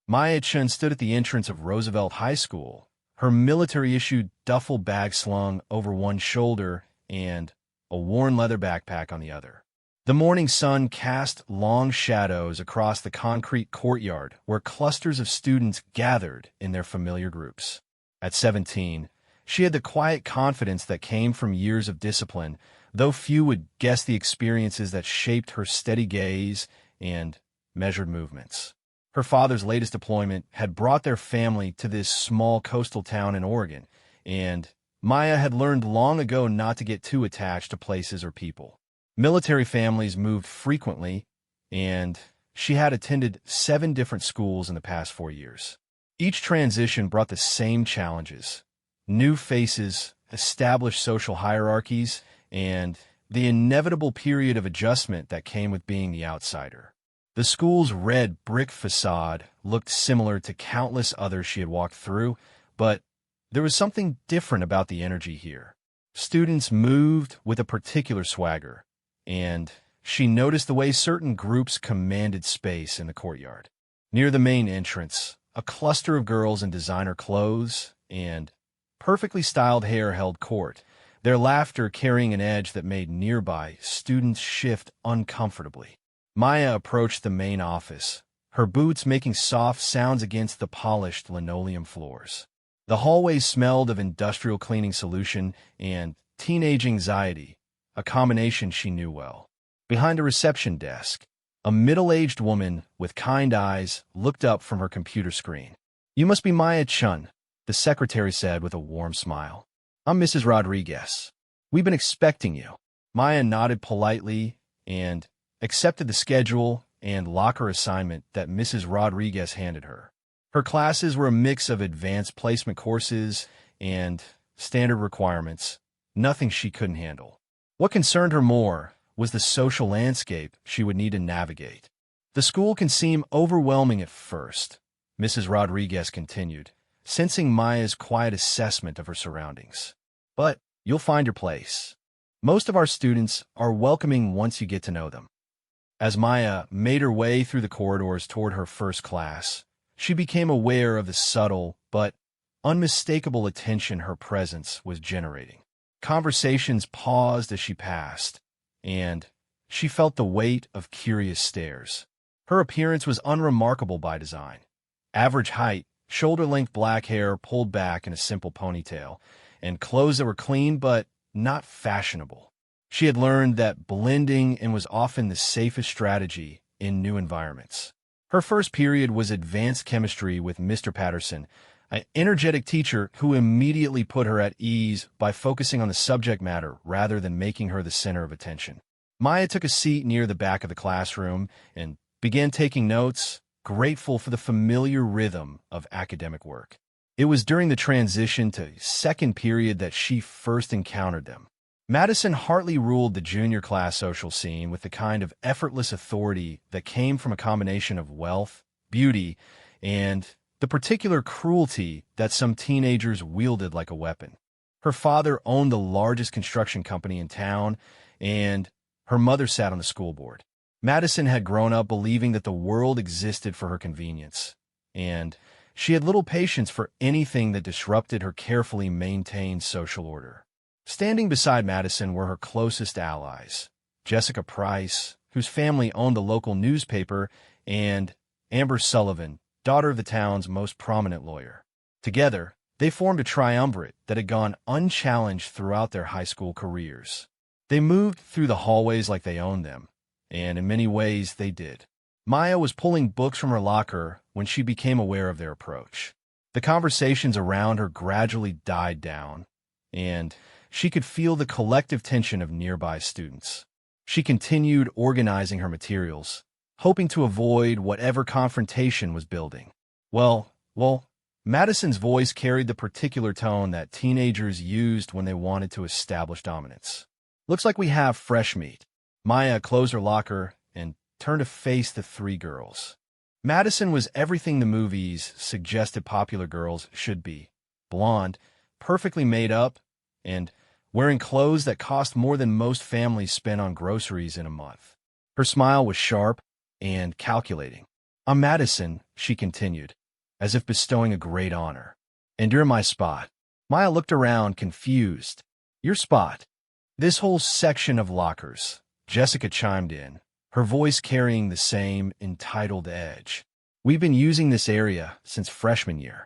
Maya Chun stood at the entrance of Roosevelt High School, her military-issued duffel bag slung over one shoulder and a worn leather backpack on the other. The morning sun cast long shadows across the concrete courtyard where clusters of students gathered in their familiar groups. At 17, she had the quiet confidence that came from years of discipline, though few would guess the experiences that shaped her steady gaze and measured movements. Her father's latest deployment had brought their family to this small coastal town in Oregon, and Maya had learned long ago not to get too attached to places or people. Military families moved frequently, and she had attended 7 different schools in the past 4 years. Each transition brought the same challenges: new faces, established social hierarchies, and the inevitable period of adjustment that came with being the outsider. The school's red brick facade looked similar to countless others she had walked through, but there was something different about the energy here. Students moved with a particular swagger, and she noticed the way certain groups commanded space in the courtyard. Near the main entrance, a cluster of girls in designer clothes and perfectly styled hair held court, their laughter carrying an edge that made nearby students shift uncomfortably. Maya approached the main office, her boots making soft sounds against the polished linoleum floors. The hallway smelled of industrial cleaning solution and teenage anxiety, a combination she knew well. Behind a reception desk, a middle-aged woman with kind eyes looked up from her computer screen. "You must be Maya Chun," the secretary said with a warm smile. "I'm Mrs. Rodriguez. We've been expecting you." Maya nodded politely and accepted the schedule and locker assignment that Mrs. Rodriguez handed her. Her classes were a mix of advanced placement courses and standard requirements, nothing she couldn't handle. What concerned her more was the social landscape she would need to navigate. "The school can seem overwhelming at first," Mrs. Rodriguez continued, sensing Maya's quiet assessment of her surroundings. "But you'll find your place. Most of our students are welcoming once you get to know them." As Maya made her way through the corridors toward her first class, she became aware of the subtle but unmistakable attention her presence was generating. Conversations paused as she passed, and she felt the weight of curious stares. Her appearance was unremarkable by design. Average height, shoulder-length black hair pulled back in a simple ponytail, and clothes that were clean but not fashionable. She had learned that blending in was often the safest strategy in new environments. Her first period was advanced chemistry with Mr. Patterson, an energetic teacher who immediately put her at ease by focusing on the subject matter rather than making her the center of attention. Maya took a seat near the back of the classroom and began taking notes, grateful for the familiar rhythm of academic work. It was during the transition to second period that she first encountered them. Madison Hartley ruled the junior class social scene with the kind of effortless authority that came from a combination of wealth, beauty, and the particular cruelty that some teenagers wielded like a weapon. Her father owned the largest construction company in town, and her mother sat on the school board. Madison had grown up believing that the world existed for her convenience, and she had little patience for anything that disrupted her carefully maintained social order. Standing beside Madison were her closest allies, Jessica Price, whose family owned the local newspaper, and Amber Sullivan, daughter of the town's most prominent lawyer. Together, they formed a triumvirate that had gone unchallenged throughout their high school careers. They moved through the hallways like they owned them, and in many ways they did. Maya was pulling books from her locker when she became aware of their approach. The conversations around her gradually died down, and she could feel the collective tension of nearby students. She continued organizing her materials, hoping to avoid whatever confrontation was building. Well, Madison's voice carried the particular tone that teenagers used when they wanted to establish dominance. "Looks like we have fresh meat." Maya closed her locker and turned to face the 3 girls. Madison was everything the movies suggested popular girls should be: blonde, perfectly made up, and wearing clothes that cost more than most families spend on groceries in a month. Her smile was sharp and calculating. I'm Madison, she continued, as if bestowing a great honor. And you're in my spot. Maya looked around, confused. Your spot? This whole section of lockers, Jessica chimed in, her voice carrying the same entitled edge. We've been using this area since freshman year.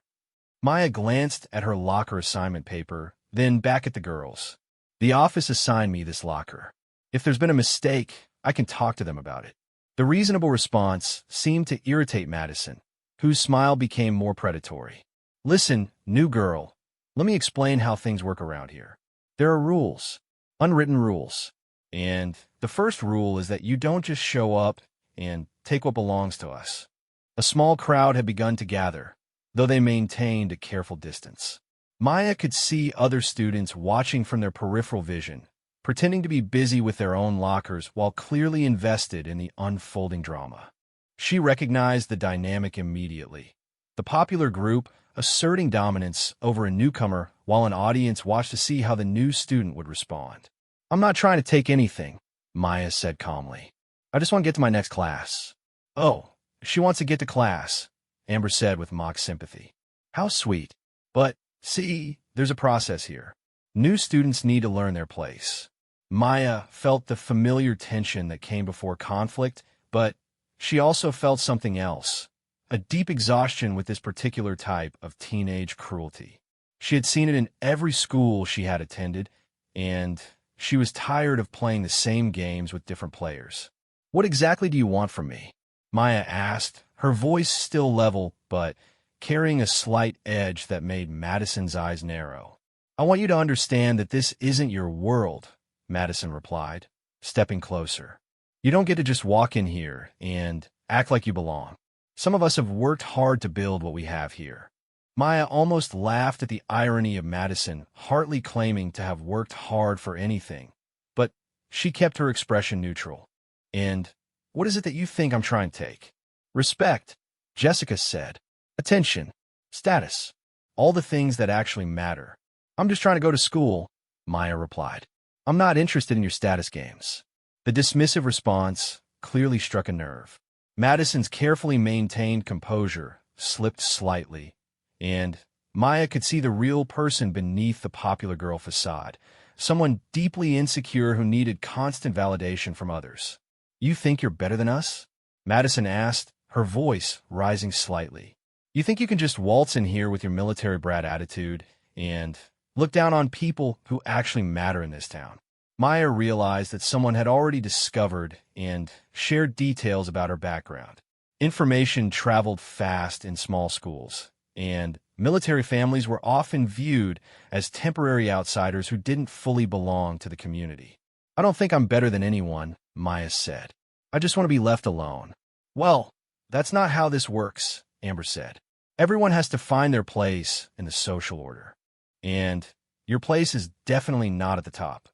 Maya glanced at her locker assignment paper, then back at the girls. The office assigned me this locker. If there's been a mistake, I can talk to them about it. The reasonable response seemed to irritate Madison, whose smile became more predatory. Listen, new girl, let me explain how things work around here. There are rules, unwritten rules. And the first rule is that you don't just show up and take what belongs to us. A small crowd had begun to gather, though they maintained a careful distance. Maya could see other students watching from their peripheral vision, pretending to be busy with their own lockers while clearly invested in the unfolding drama. She recognized the dynamic immediately. The popular group asserting dominance over a newcomer while an audience watched to see how the new student would respond. I'm not trying to take anything, Maya said calmly. I just want to get to my next class. Oh, she wants to get to class, Amber said with mock sympathy. How sweet. But, see, there's a process here. New students need to learn their place. Maya felt the familiar tension that came before conflict, but she also felt something else, a deep exhaustion with this particular type of teenage cruelty. She had seen it in every school she had attended, and she was tired of playing the same games with different players. What exactly do you want from me? Maya asked, her voice still level, but carrying a slight edge that made Madison's eyes narrow. I want you to understand that this isn't your world, Madison replied, stepping closer. You don't get to just walk in here and act like you belong. Some of us have worked hard to build what we have here. Maya almost laughed at the irony of Madison hardly claiming to have worked hard for anything, but she kept her expression neutral. And what is it that you think I'm trying to take? Respect, Jessica said. Attention, status, all the things that actually matter. I'm just trying to go to school, Maya replied. I'm not interested in your status games. The dismissive response clearly struck a nerve. Madison's carefully maintained composure slipped slightly, and Maya could see the real person beneath the popular girl facade, someone deeply insecure who needed constant validation from others. You think you're better than us? Madison asked, her voice rising slightly. You think you can just waltz in here with your military brat attitude and look down on people who actually matter in this town? Maya realized that someone had already discovered and shared details about her background. Information traveled fast in small schools, and military families were often viewed as temporary outsiders who didn't fully belong to the community. I don't think I'm better than anyone, Maya said. I just want to be left alone. Well, that's not how this works, Amber said. Everyone has to find their place in the social order. And your place is definitely not at the top.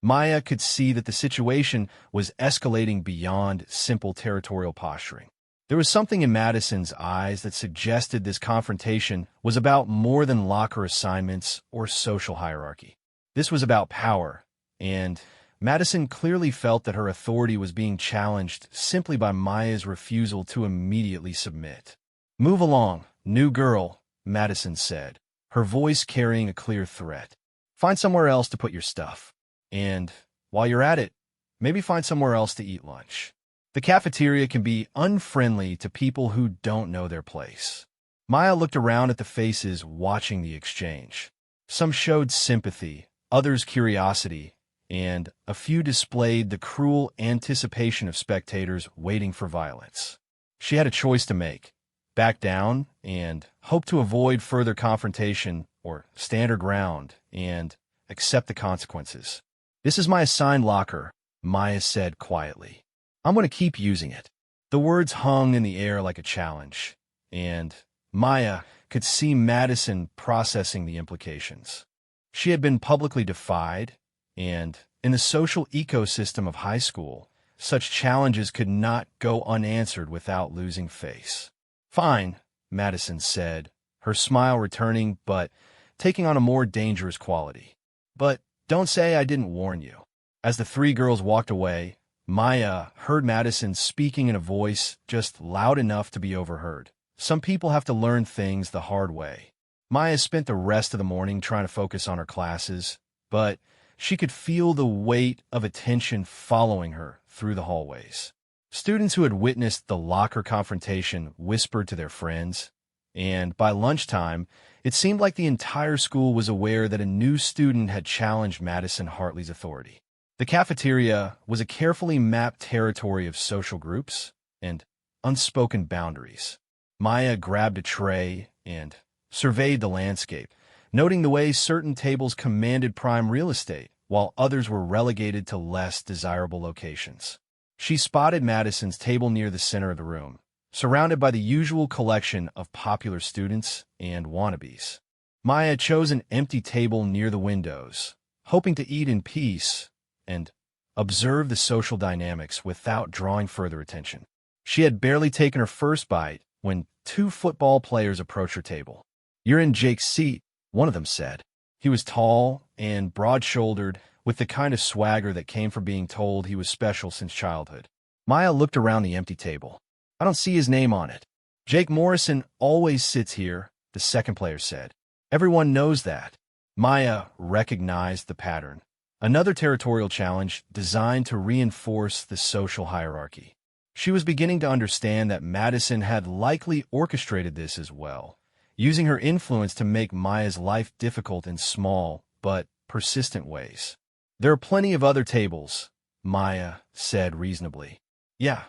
Maya could see that the situation was escalating beyond simple territorial posturing. There was something in Madison's eyes that suggested this confrontation was about more than locker assignments or social hierarchy. This was about power, and Madison clearly felt that her authority was being challenged simply by Maya's refusal to immediately submit. Move along, new girl, Madison said, her voice carrying a clear threat. Find somewhere else to put your stuff. And while you're at it, maybe find somewhere else to eat lunch. The cafeteria can be unfriendly to people who don't know their place. Maya looked around at the faces watching the exchange. Some showed sympathy, others curiosity, and a few displayed the cruel anticipation of spectators waiting for violence. She had a choice to make: back down and hope to avoid further confrontation, or stand her ground and accept the consequences. This is my assigned locker, Maya said quietly. I'm going to keep using it. The words hung in the air like a challenge, and Maya could see Madison processing the implications. She had been publicly defied, and in the social ecosystem of high school, such challenges could not go unanswered without losing face. Fine, Madison said, her smile returning but taking on a more dangerous quality. But don't say I didn't warn you. As the three girls walked away, Maya heard Madison speaking in a voice just loud enough to be overheard. Some people have to learn things the hard way. Maya spent the rest of the morning trying to focus on her classes, but she could feel the weight of attention following her through the hallways. Students who had witnessed the locker confrontation whispered to their friends, and by lunchtime, it seemed like the entire school was aware that a new student had challenged Madison Hartley's authority. The cafeteria was a carefully mapped territory of social groups and unspoken boundaries. Maya grabbed a tray and surveyed the landscape, noting the way certain tables commanded prime real estate, while others were relegated to less desirable locations. She spotted Madison's table near the center of the room, surrounded by the usual collection of popular students and wannabes. Maya chose an empty table near the windows, hoping to eat in peace and observe the social dynamics without drawing further attention. She had barely taken her first bite when two football players approached her table. "You're in Jake's seat," one of them said. He was tall and broad-shouldered, with the kind of swagger that came from being told he was special since childhood. Maya looked around the empty table. "I don't see his name on it." "Jake Morrison always sits here," the second player said. "Everyone knows that." Maya recognized the pattern. Another territorial challenge designed to reinforce the social hierarchy. She was beginning to understand that Madison had likely orchestrated this as well, using her influence to make Maya's life difficult in small but persistent ways. "There are plenty of other tables," Maya said reasonably. "Yeah,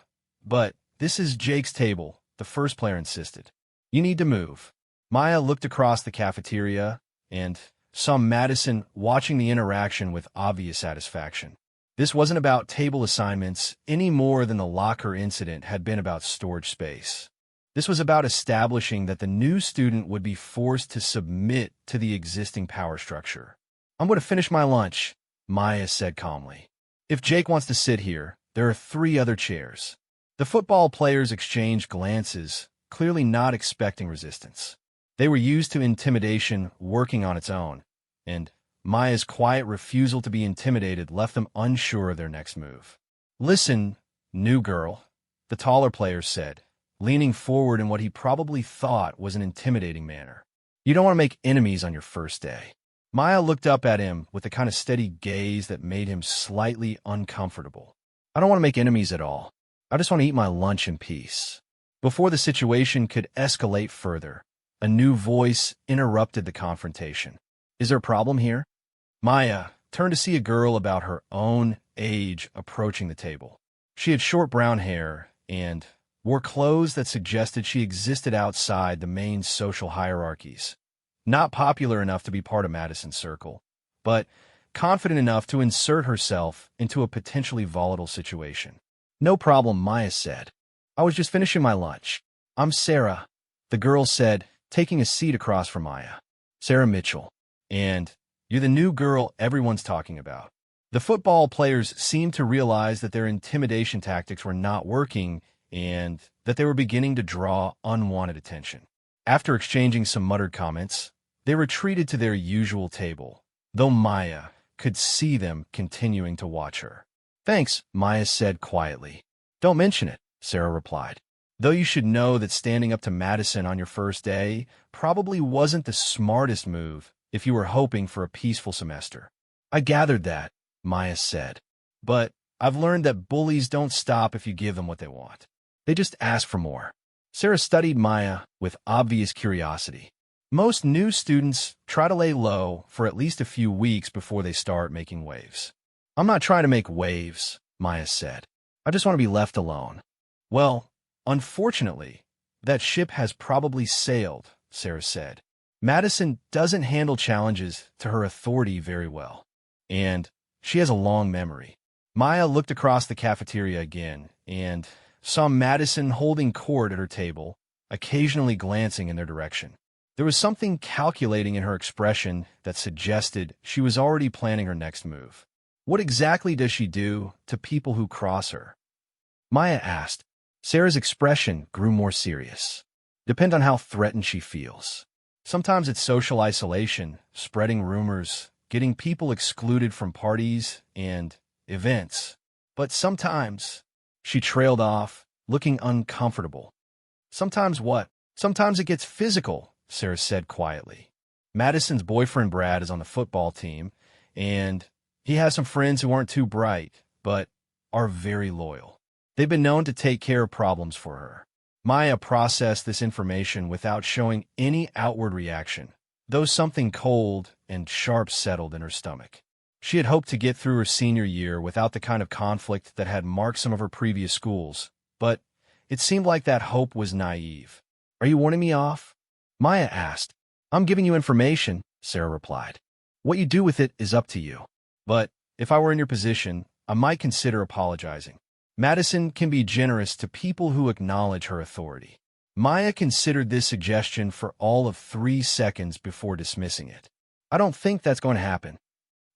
but this is Jake's table," the first player insisted. "You need to move." Maya looked across the cafeteria and saw Madison watching the interaction with obvious satisfaction. This wasn't about table assignments any more than the locker incident had been about storage space. This was about establishing that the new student would be forced to submit to the existing power structure. "I'm going to finish my lunch," Maya said calmly. "If Jake wants to sit here, there are 3 other chairs." The football players exchanged glances, clearly not expecting resistance. They were used to intimidation working on its own, and Maya's quiet refusal to be intimidated left them unsure of their next move. "Listen, new girl," the taller player said, leaning forward in what he probably thought was an intimidating manner. "You don't want to make enemies on your first day." Maya looked up at him with the kind of steady gaze that made him slightly uncomfortable. "I don't want to make enemies at all. I just want to eat my lunch in peace." Before the situation could escalate further, a new voice interrupted the confrontation. "Is there a problem here?" Maya turned to see a girl about her own age approaching the table. She had short brown hair and wore clothes that suggested she existed outside the main social hierarchies. Not popular enough to be part of Madison's circle, but confident enough to insert herself into a potentially volatile situation. "No problem," Maya said. "I was just finishing my lunch." "I'm Sarah," the girl said, taking a seat across from Maya. "Sarah Mitchell. And you're the new girl everyone's talking about." The football players seemed to realize that their intimidation tactics were not working and that they were beginning to draw unwanted attention. After exchanging some muttered comments, they retreated to their usual table, though Maya could see them continuing to watch her. "Thanks," Maya said quietly. "Don't mention it," Sarah replied. "Though you should know that standing up to Madison on your first day probably wasn't the smartest move if you were hoping for a peaceful semester." "I gathered that," Maya said. "But I've learned that bullies don't stop if you give them what they want. They just ask for more." Sarah studied Maya with obvious curiosity. "Most new students try to lay low for at least a few weeks before they start making waves." "I'm not trying to make waves," Maya said. "I just want to be left alone." "Well, unfortunately, that ship has probably sailed," Sarah said. "Madison doesn't handle challenges to her authority very well, and she has a long memory." Maya looked across the cafeteria again and saw Madison holding court at her table, occasionally glancing in their direction. There was something calculating in her expression that suggested she was already planning her next move. "What exactly does she do to people who cross her?" Maya asked. Sarah's expression grew more serious. "Depend on how threatened she feels. Sometimes it's social isolation, spreading rumors, getting people excluded from parties and events. But sometimes, she trailed off, looking uncomfortable. Sometimes what? Sometimes it gets physical, Sarah said quietly. Madison's boyfriend Brad is on the football team, and he has some friends who aren't too bright, but are very loyal. They've been known to take care of problems for her. Maya processed this information without showing any outward reaction, though something cold and sharp settled in her stomach. She had hoped to get through her senior year without the kind of conflict that had marked some of her previous schools, but it seemed like that hope was naive. "Are you warning me off?" Maya asked. "I'm giving you information," Sarah replied. "What you do with it is up to you. But if I were in your position, I might consider apologizing." Madison can be generous to people who acknowledge her authority. Maya considered this suggestion for all of 3 seconds before dismissing it. "I don't think that's going to happen."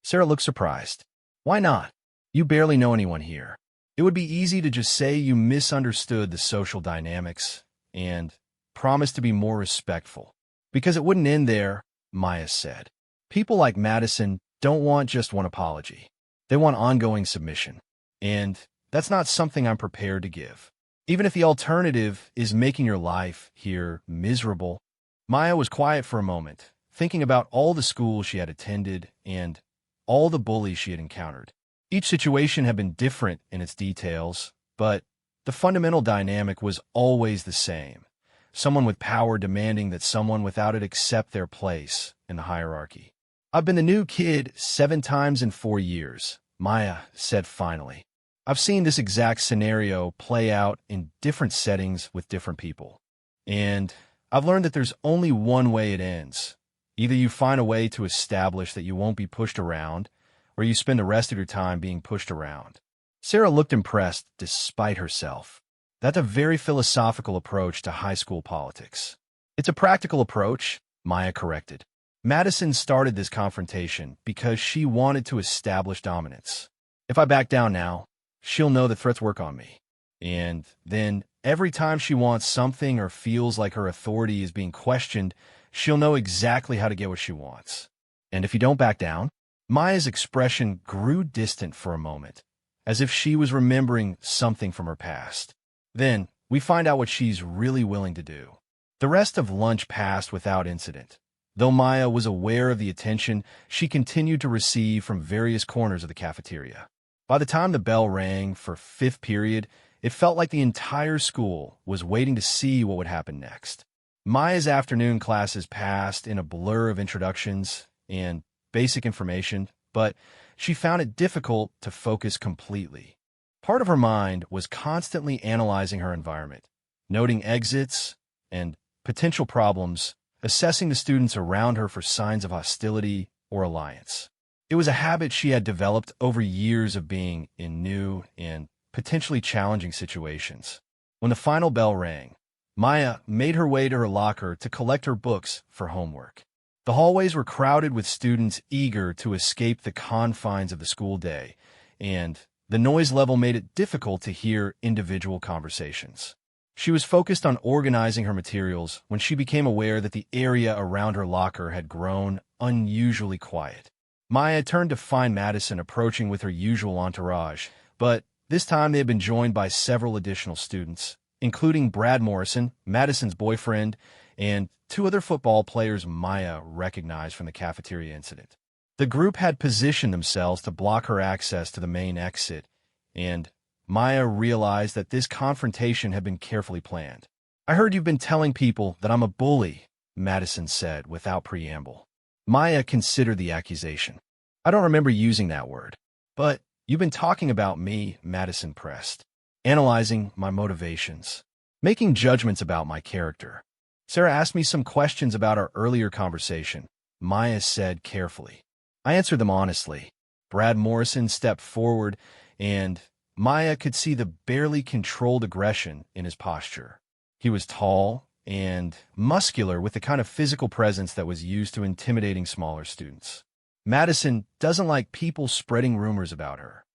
Sarah looked surprised. "Why not? You barely know anyone here. It would be easy to just say you misunderstood the social dynamics and promise to be more respectful. Because it wouldn't end there," Maya said. "People like Madison don't want just one apology. They want ongoing submission. And that's not something I'm prepared to give. Even if the alternative is making your life here miserable." Maya was quiet for a moment, thinking about all the schools she had attended and all the bullies she had encountered. Each situation had been different in its details, but the fundamental dynamic was always the same. Someone with power demanding that someone without it accept their place in the hierarchy. "I've been the new kid 7 times in 4 years, Maya said finally. "I've seen this exact scenario play out in different settings with different people. And I've learned that there's only one way it ends. Either you find a way to establish that you won't be pushed around, or you spend the rest of your time being pushed around." Sarah looked impressed despite herself. "That's a very philosophical approach to high school politics." "It's a practical approach," Maya corrected. Madison started this confrontation because she wanted to establish dominance. "If I back down now, she'll know the threats work on me. And then every time she wants something or feels like her authority is being questioned, she'll know exactly how to get what she wants. And if you don't back down?" Maya's expression grew distant for a moment, as if she was remembering something from her past. "Then we find out what she's really willing to do." The rest of lunch passed without incident. Though Maya was aware of the attention she continued to receive from various corners of the cafeteria. By the time the bell rang for 5th period, it felt like the entire school was waiting to see what would happen next. Maya's afternoon classes passed in a blur of introductions and basic information, but she found it difficult to focus completely. Part of her mind was constantly analyzing her environment, noting exits and potential problems, assessing the students around her for signs of hostility or alliance. It was a habit she had developed over years of being in new and potentially challenging situations. When the final bell rang, Maya made her way to her locker to collect her books for homework. The hallways were crowded with students eager to escape the confines of the school day, and the noise level made it difficult to hear individual conversations. She was focused on organizing her materials when she became aware that the area around her locker had grown unusually quiet. Maya turned to find Madison approaching with her usual entourage, but this time they had been joined by several additional students, including Brad Morrison, Madison's boyfriend, and 2 other football players Maya recognized from the cafeteria incident. The group had positioned themselves to block her access to the main exit, and Maya realized that this confrontation had been carefully planned. "I heard you've been telling people that I'm a bully," Madison said without preamble. Maya considered the accusation. "I don't remember using that word. But you've been talking about me," Madison pressed, "analyzing my motivations, making judgments about my character." "Sarah asked me some questions about our earlier conversation," Maya said carefully. "I answered them honestly." Brad Morrison stepped forward, and Maya could see the barely controlled aggression in his posture. He was tall and muscular with the kind of physical presence that was used to intimidating smaller students. "Madison doesn't like people spreading rumors about her."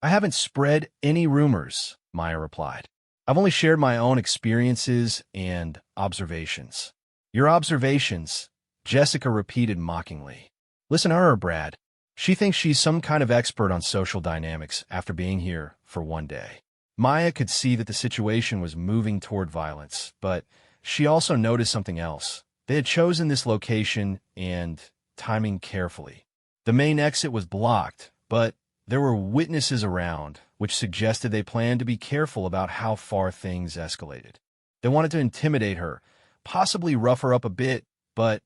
"I haven't spread any rumors," Maya replied. "I've only shared my own experiences and observations." "Your observations," Jessica repeated mockingly. "Listen to her, Brad." She thinks she's some kind of expert on social dynamics after being here for one day. Maya could see that the situation was moving toward violence, but she also noticed something else. They had chosen this location and timing carefully. The main exit was blocked, but there were witnesses around, which suggested they planned to be careful about how far things escalated. They wanted to intimidate her, possibly rough her up a bit, but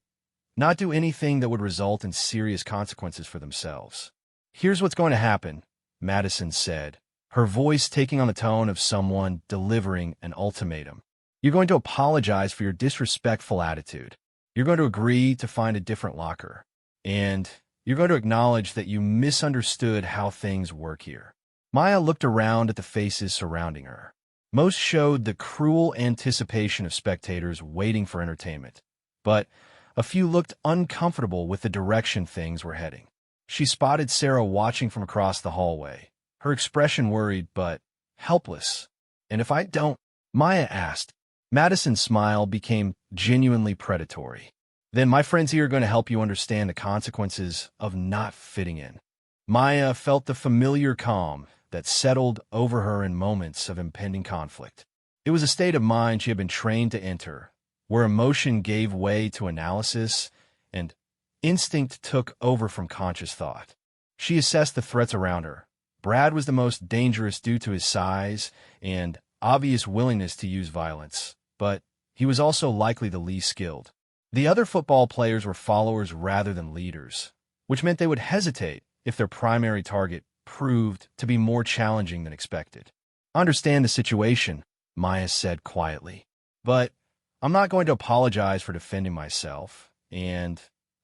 not do anything that would result in serious consequences for themselves. "Here's what's going to happen," Madison said, her voice taking on the tone of someone delivering an ultimatum. "You're going to apologize for your disrespectful attitude. You're going to agree to find a different locker. And you're going to acknowledge that you misunderstood how things work here." Maya looked around at the faces surrounding her. Most showed the cruel anticipation of spectators waiting for entertainment, but a few looked uncomfortable with the direction things were heading. She spotted Sarah watching from across the hallway, her expression worried but helpless. "And if I don't?" Maya asked. Madison's smile became genuinely predatory. "Then my friends here are going to help you understand the consequences of not fitting in." Maya felt the familiar calm that settled over her in moments of impending conflict. It was a state of mind she had been trained to enter, where emotion gave way to analysis and instinct took over from conscious thought. She assessed the threats around her. Brad was the most dangerous due to his size and obvious willingness to use violence, but he was also likely the least skilled. The other football players were followers rather than leaders, which meant they would hesitate if their primary target proved to be more challenging than expected. "I understand the situation," Maya said quietly, "but I'm not going to apologize for defending myself, and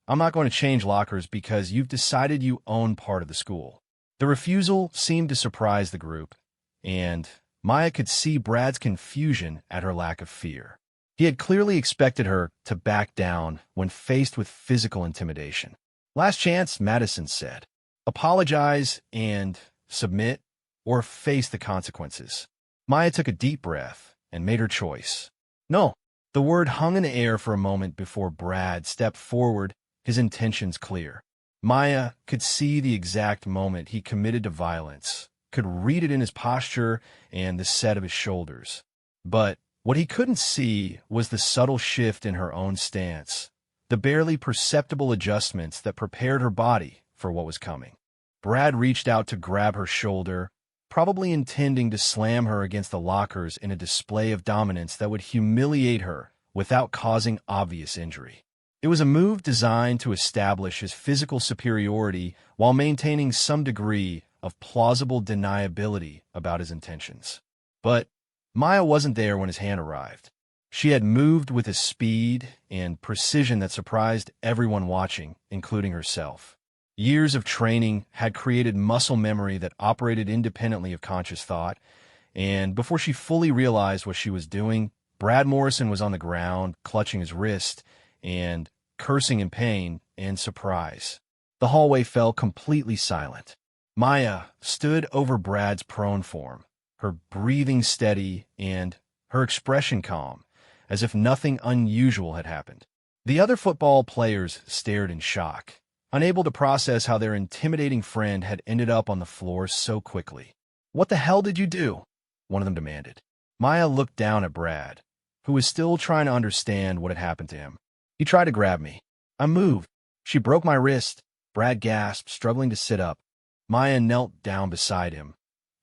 I'm not going to change lockers because you've decided you own part of the school." The refusal seemed to surprise the group, and Maya could see Brad's confusion at her lack of fear. He had clearly expected her to back down when faced with physical intimidation. "Last chance," Madison said. "Apologize and submit, or face the consequences." Maya took a deep breath and made her choice. "No." The word hung in the air for a moment before Brad stepped forward, his intentions clear. Maya could see the exact moment he committed to violence, could read it in his posture and the set of his shoulders. But what he couldn't see was the subtle shift in her own stance, the barely perceptible adjustments that prepared her body for what was coming. Brad reached out to grab her shoulder, probably intending to slam her against the lockers in a display of dominance that would humiliate her without causing obvious injury. It was a move designed to establish his physical superiority while maintaining some degree of plausible deniability about his intentions. But Maya wasn't there when his hand arrived. She had moved with a speed and precision that surprised everyone watching, including herself. Years of training had created muscle memory that operated independently of conscious thought, and before she fully realized what she was doing, Brad Morrison was on the ground, clutching his wrist and cursing in pain and surprise. The hallway fell completely silent. Maya stood over Brad's prone form, her breathing steady and her expression calm, as if nothing unusual had happened. The other football players stared in shock, unable to process how their intimidating friend had ended up on the floor so quickly. "What the hell did you do?" one of them demanded. Maya looked down at Brad, who was still trying to understand what had happened to him. "He tried to grab me. I moved. She broke my wrist." Brad gasped, struggling to sit up. Maya knelt down beside him,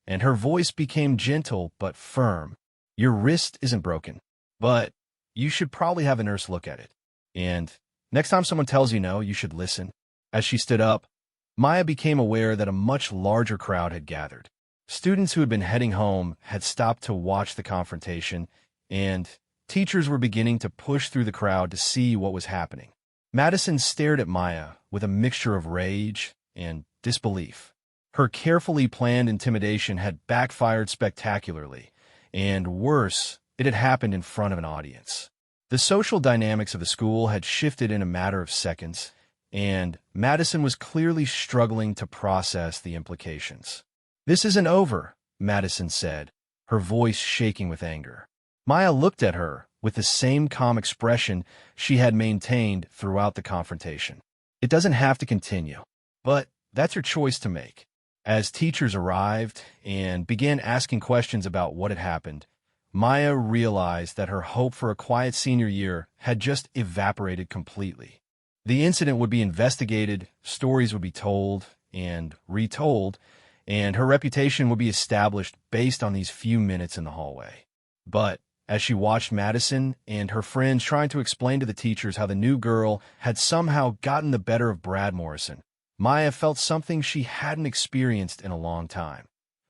and her voice became gentle but firm. "Your wrist isn't broken, but you should probably have a nurse look at it. And next time someone tells you no, you should listen." As she stood up, Maya became aware that a much larger crowd had gathered. Students who had been heading home had stopped to watch the confrontation, and teachers were beginning to push through the crowd to see what was happening. Madison stared at Maya with a mixture of rage and disbelief. Her carefully planned intimidation had backfired spectacularly, and worse, it had happened in front of an audience. The social dynamics of the school had shifted in a matter of seconds, and Madison was clearly struggling to process the implications. "This isn't over," Madison said, her voice shaking with anger. Maya looked at her with the same calm expression she had maintained throughout the confrontation. "It doesn't have to continue." But that's your choice to make. As teachers arrived and began asking questions about what had happened, Maya realized that her hope for a quiet senior year had just evaporated completely. The incident would be investigated, stories would be told and retold, and her reputation would be established based on these few minutes in the hallway. But as she watched Madison and her friends trying to explain to the teachers how the new girl had somehow gotten the better of Brad Morrison, Maya felt something she hadn't experienced in a long time: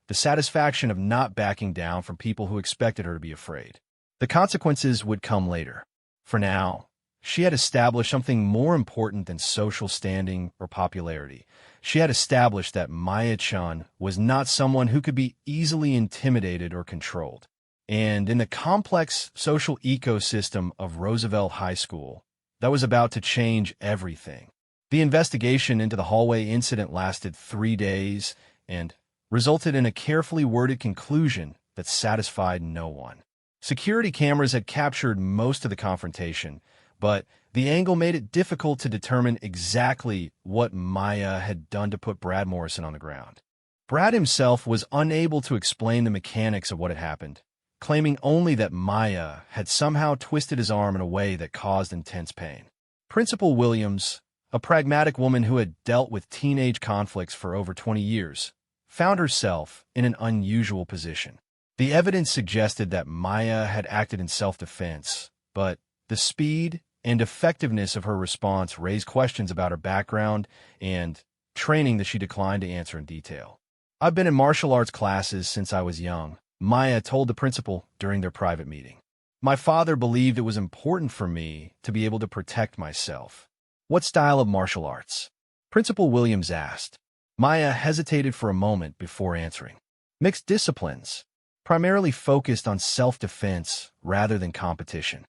the satisfaction of not backing down from people who expected her to be afraid. The consequences would come later. For now, she had established something more important than social standing or popularity. She had established that Maya-chan was not someone who could be easily intimidated or controlled. And in the complex social ecosystem of Roosevelt High School, that was about to change everything. The investigation into the hallway incident lasted 3 days and resulted in a carefully worded conclusion that satisfied no one. Security cameras had captured most of the confrontation, but the angle made it difficult to determine exactly what Maya had done to put Brad Morrison on the ground. Brad himself was unable to explain the mechanics of what had happened, claiming only that Maya had somehow twisted his arm in a way that caused intense pain. Principal Williams, a pragmatic woman who had dealt with teenage conflicts for over 20 years, found herself in an unusual position. The evidence suggested that Maya had acted in self-defense, but the speed and effectiveness of her response raised questions about her background and training that she declined to answer in detail. "I've been in martial arts classes since I was young," Maya told the principal during their private meeting. "My father believed it was important for me to be able to protect myself." "What style of martial arts?" Principal Williams asked. Maya hesitated for a moment before answering. "Mixed disciplines, primarily focused on self-defense rather than competition."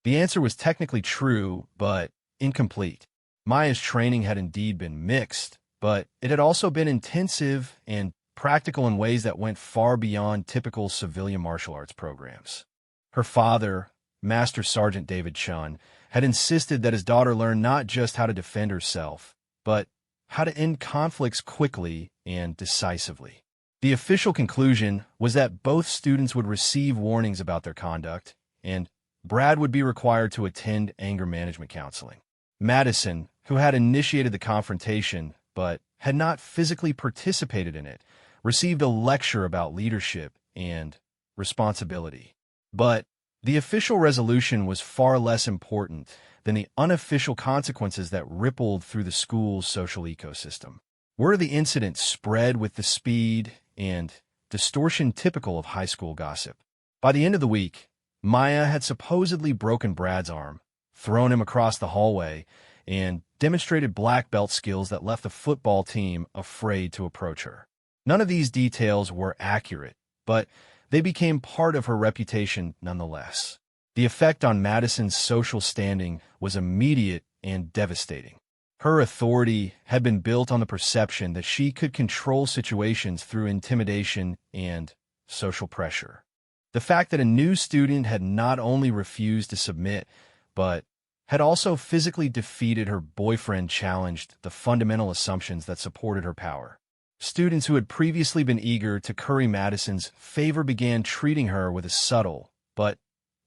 The answer was technically true, but incomplete. Maya's training had indeed been mixed, but it had also been intensive and practical in ways that went far beyond typical civilian martial arts programs. Her father, Master Sergeant David Chun, had insisted that his daughter learn not just how to defend herself, but how to end conflicts quickly and decisively. The official conclusion was that both students would receive warnings about their conduct, and Brad would be required to attend anger management counseling. Madison, who had initiated the confrontation but had not physically participated in it, received a lecture about leadership and responsibility. But the official resolution was far less important than the unofficial consequences that rippled through the school's social ecosystem. Word of the incident spread with the speed and distortion typical of high school gossip. By the end of the week, Maya had supposedly broken Brad's arm, thrown him across the hallway, and demonstrated black belt skills that left the football team afraid to approach her. None of these details were accurate, but they became part of her reputation nonetheless. The effect on Madison's social standing was immediate and devastating. Her authority had been built on the perception that she could control situations through intimidation and social pressure. The fact that a new student had not only refused to submit, but had also physically defeated her boyfriend challenged the fundamental assumptions that supported her power. Students who had previously been eager to curry Madison's favor began treating her with a subtle but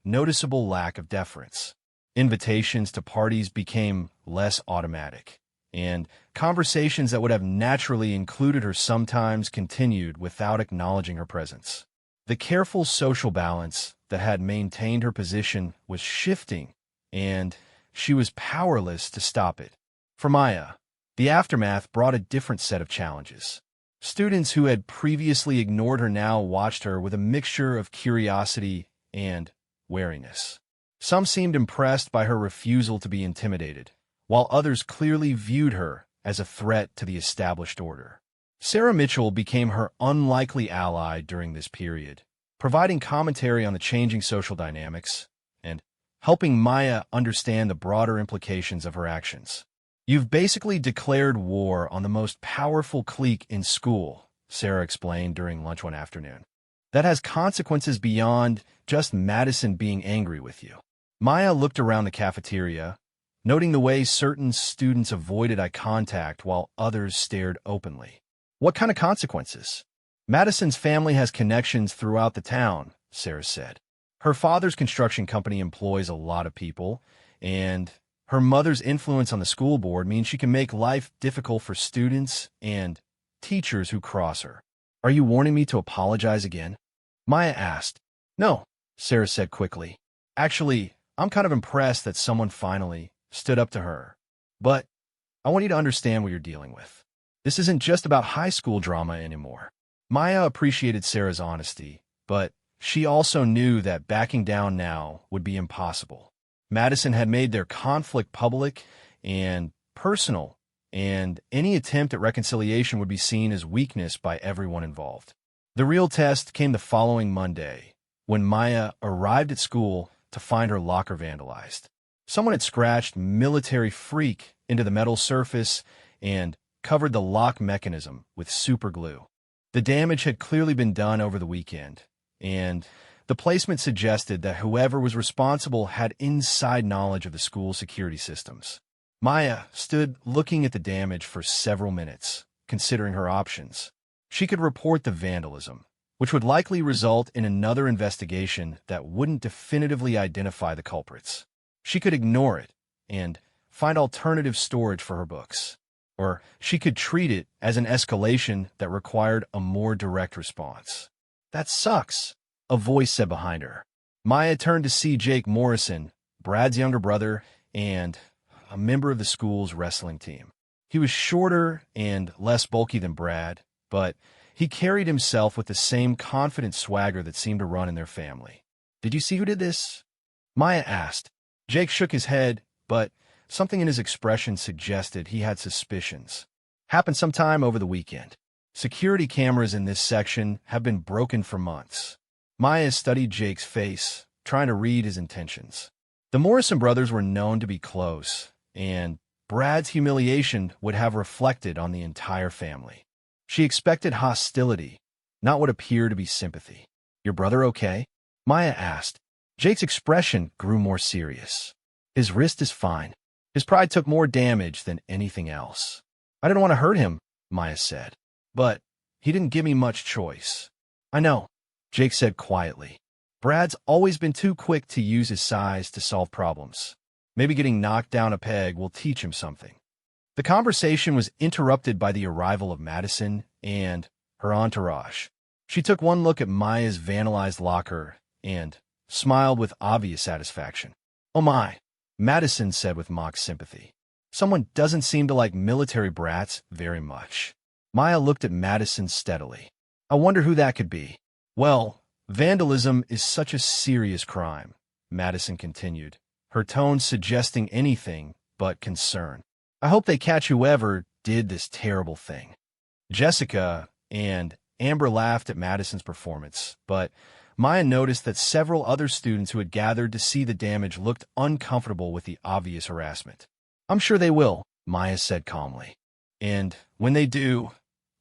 noticeable lack of deference. Invitations to parties became less automatic, and conversations that would have naturally included her sometimes continued without acknowledging her presence. The careful social balance that had maintained her position was shifting, and she was powerless to stop it. For Maya, the aftermath brought a different set of challenges. Students who had previously ignored her now watched her with a mixture of curiosity and wariness. Some seemed impressed by her refusal to be intimidated, while others clearly viewed her as a threat to the established order. Sarah Mitchell became her unlikely ally during this period, providing commentary on the changing social dynamics and helping Maya understand the broader implications of her actions. "You've basically declared war on the most powerful clique in school," Sarah explained during lunch one afternoon. "That has consequences beyond just Madison being angry with you." Maya looked around the cafeteria, noting the way certain students avoided eye contact while others stared openly. What kind of consequences? Madison's family has connections throughout the town, Sarah said. Her father's construction company employs a lot of people, and her mother's influence on the school board means she can make life difficult for students and teachers who cross her. Are you warning me to apologize again? Maya asked. No, Sarah said quickly. Actually, I'm kind of impressed that someone finally stood up to her. But I want you to understand what you're dealing with. This isn't just about high school drama anymore. Maya appreciated Sarah's honesty, but she also knew that backing down now would be impossible. Madison had made their conflict public and personal, and any attempt at reconciliation would be seen as weakness by everyone involved. The real test came the following Monday, when Maya arrived at school to find her locker vandalized. Someone had scratched "Military Freak" into the metal surface and covered the lock mechanism with super glue. The damage had clearly been done over the weekend, and the placement suggested that whoever was responsible had inside knowledge of the school's security systems. Maya stood looking at the damage for several minutes, considering her options. She could report the vandalism, which would likely result in another investigation that wouldn't definitively identify the culprits. She could ignore it and find alternative storage for her books. Or she could treat it as an escalation that required a more direct response. That sucks, a voice said behind her. Maya turned to see Jake Morrison, Brad's younger brother, and a member of the school's wrestling team. He was shorter and less bulky than Brad, but he carried himself with the same confident swagger that seemed to run in their family. Did you see who did this? Maya asked. Jake shook his head, but something in his expression suggested he had suspicions. Happened sometime over the weekend. Security cameras in this section have been broken for months. Maya studied Jake's face, trying to read his intentions. The Morrison brothers were known to be close, and Brad's humiliation would have reflected on the entire family. She expected hostility, not what appeared to be sympathy. Your brother okay? Maya asked. Jake's expression grew more serious. His wrist is fine. His pride took more damage than anything else. I didn't want to hurt him, Maya said. But he didn't give me much choice. I know, Jake said quietly. Brad's always been too quick to use his size to solve problems. Maybe getting knocked down a peg will teach him something. The conversation was interrupted by the arrival of Madison and her entourage. She took one look at Maya's vandalized locker and smiled with obvious satisfaction. Oh my, Madison said with mock sympathy. Someone doesn't seem to like military brats very much. Maya looked at Madison steadily. I wonder who that could be. Well, vandalism is such a serious crime, Madison continued, her tone suggesting anything but concern. I hope they catch whoever did this terrible thing. Jessica and Amber laughed at Madison's performance, but Maya noticed that several other students who had gathered to see the damage looked uncomfortable with the obvious harassment. I'm sure they will, Maya said calmly. And when they do,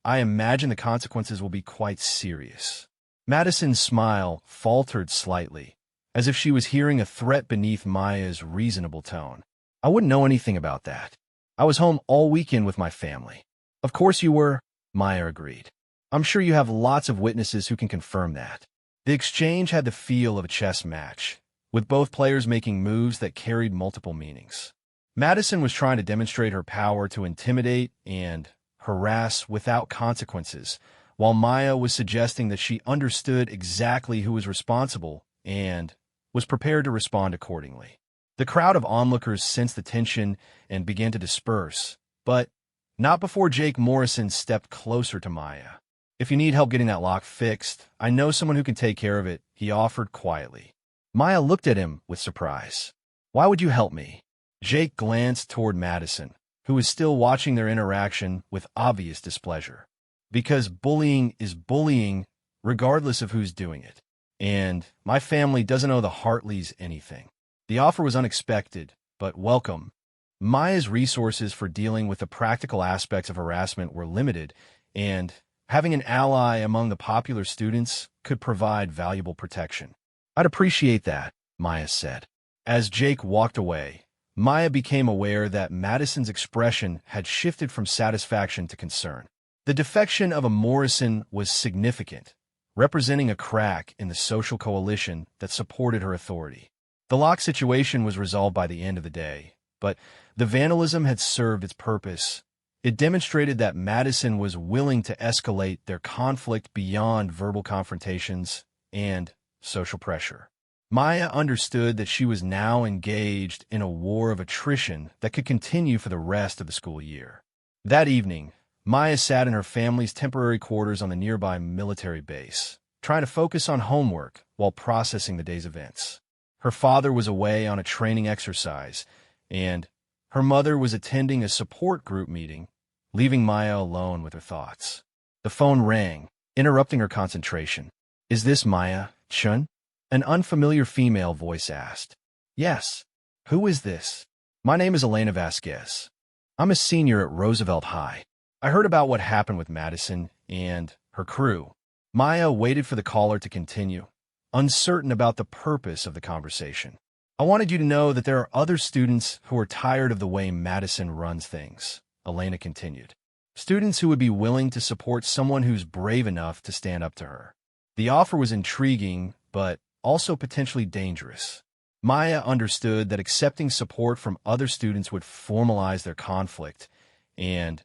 I imagine the consequences will be quite serious. Madison's smile faltered slightly, as if she was hearing a threat beneath Maya's reasonable tone. I wouldn't know anything about that. I was home all weekend with my family. Of course you were, Maya agreed. I'm sure you have lots of witnesses who can confirm that. The exchange had the feel of a chess match, with both players making moves that carried multiple meanings. Madison was trying to demonstrate her power to intimidate and harass without consequences, while Maya was suggesting that she understood exactly who was responsible and was prepared to respond accordingly. The crowd of onlookers sensed the tension and began to disperse, but not before Jake Morrison stepped closer to Maya. If you need help getting that lock fixed, I know someone who can take care of it, he offered quietly. Maya looked at him with surprise. Why would you help me? Jake glanced toward Madison, who was still watching their interaction with obvious displeasure. Because bullying is bullying, regardless of who's doing it. And my family doesn't owe the Hartleys anything. The offer was unexpected, but welcome. Maya's resources for dealing with the practical aspects of harassment were limited, and having an ally among the popular students could provide valuable protection. I'd appreciate that, Maya said. As Jake walked away, Maya became aware that Madison's expression had shifted from satisfaction to concern. The defection of a Morrison was significant, representing a crack in the social coalition that supported her authority. The lock situation was resolved by the end of the day, but the vandalism had served its purpose. It demonstrated that Madison was willing to escalate their conflict beyond verbal confrontations and social pressure. Maya understood that she was now engaged in a war of attrition that could continue for the rest of the school year. That evening, Maya sat in her family's temporary quarters on the nearby military base, trying to focus on homework while processing the day's events. Her father was away on a training exercise, and her mother was attending a support group meeting, leaving Maya alone with her thoughts. The phone rang, interrupting her concentration. "Is this Maya, Chun?" An unfamiliar female voice asked. "Yes. Who is this?" "My name is Elena Vasquez. I'm a senior at Roosevelt High. I heard about what happened with Madison and her crew." Maya waited for the caller to continue, uncertain about the purpose of the conversation. "I wanted you to know that there are other students who are tired of the way Madison runs things," Elena continued. "Students who would be willing to support someone who's brave enough to stand up to her." The offer was intriguing, but also potentially dangerous. Maya understood that accepting support from other students would formalize their conflict and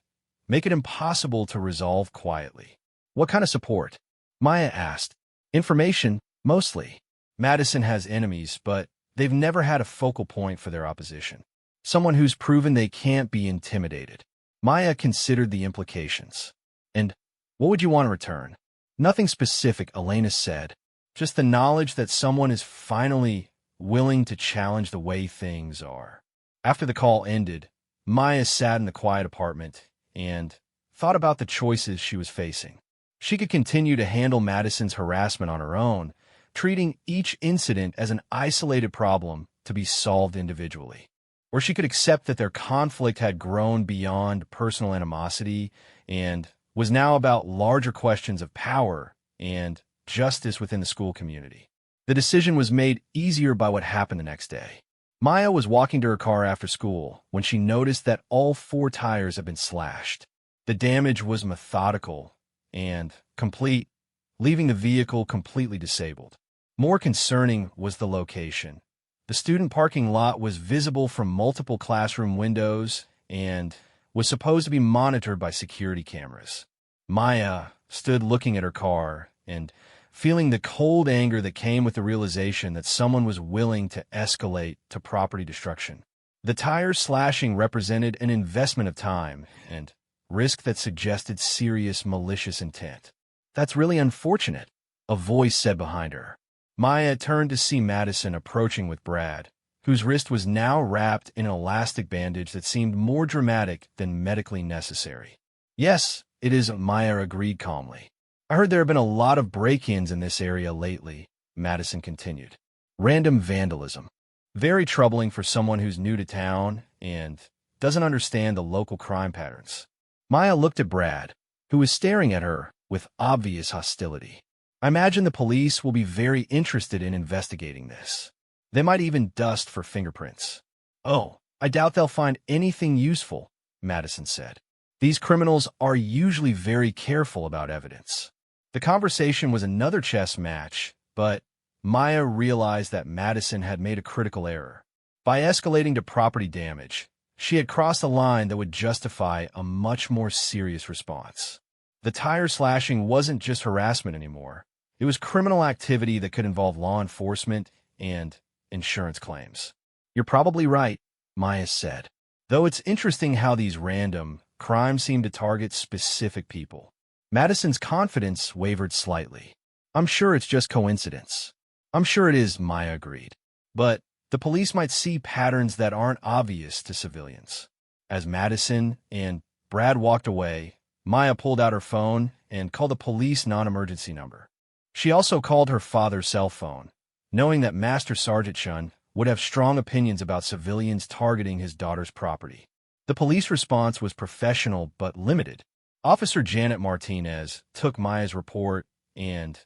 make it impossible to resolve quietly. "What kind of support?" Maya asked. "Information, mostly. Madison has enemies, but they've never had a focal point for their opposition. Someone who's proven they can't be intimidated." Maya considered the implications. "And what would you want in return?" "Nothing specific," Elena said. "Just the knowledge that someone is finally willing to challenge the way things are." After the call ended, Maya sat in the quiet apartment and thought about the choices she was facing. She could continue to handle Madison's harassment on her own, treating each incident as an isolated problem to be solved individually. Or she could accept that their conflict had grown beyond personal animosity and was now about larger questions of power and justice within the school community. The decision was made easier by what happened the next day. Maya was walking to her car after school when she noticed that all 4 tires had been slashed. The damage was methodical and complete, leaving the vehicle completely disabled. More concerning was the location. The student parking lot was visible from multiple classroom windows and was supposed to be monitored by security cameras. Maya stood looking at her car and feeling the cold anger that came with the realization that someone was willing to escalate to property destruction. The tire slashing represented an investment of time and risk that suggested serious malicious intent. "That's really unfortunate," a voice said behind her. Maya turned to see Madison approaching with Brad, whose wrist was now wrapped in an elastic bandage that seemed more dramatic than medically necessary. "Yes, it is," Maya agreed calmly. "I heard there have been a lot of break-ins in this area lately," Madison continued. "Random vandalism. Very troubling for someone who's new to town and doesn't understand the local crime patterns." Maya looked at Brad, who was staring at her with obvious hostility. "I imagine the police will be very interested in investigating this. They might even dust for fingerprints." "Oh, I doubt they'll find anything useful," Madison said. "These criminals are usually very careful about evidence." The conversation was another chess match, but Maya realized that Madison had made a critical error. By escalating to property damage, she had crossed a line that would justify a much more serious response. The tire slashing wasn't just harassment anymore. It was criminal activity that could involve law enforcement and insurance claims. "You're probably right," Maya said. "Though it's interesting how these random crimes seem to target specific people." Madison's confidence wavered slightly. "I'm sure it's just coincidence." "I'm sure it is," Maya agreed. "But the police might see patterns that aren't obvious to civilians." As Madison and Brad walked away, Maya pulled out her phone and called the police non-emergency number. She also called her father's cell phone, knowing that Master Sergeant Chun would have strong opinions about civilians targeting his daughter's property. The police response was professional but limited. Officer Janet Martinez took Maya's report and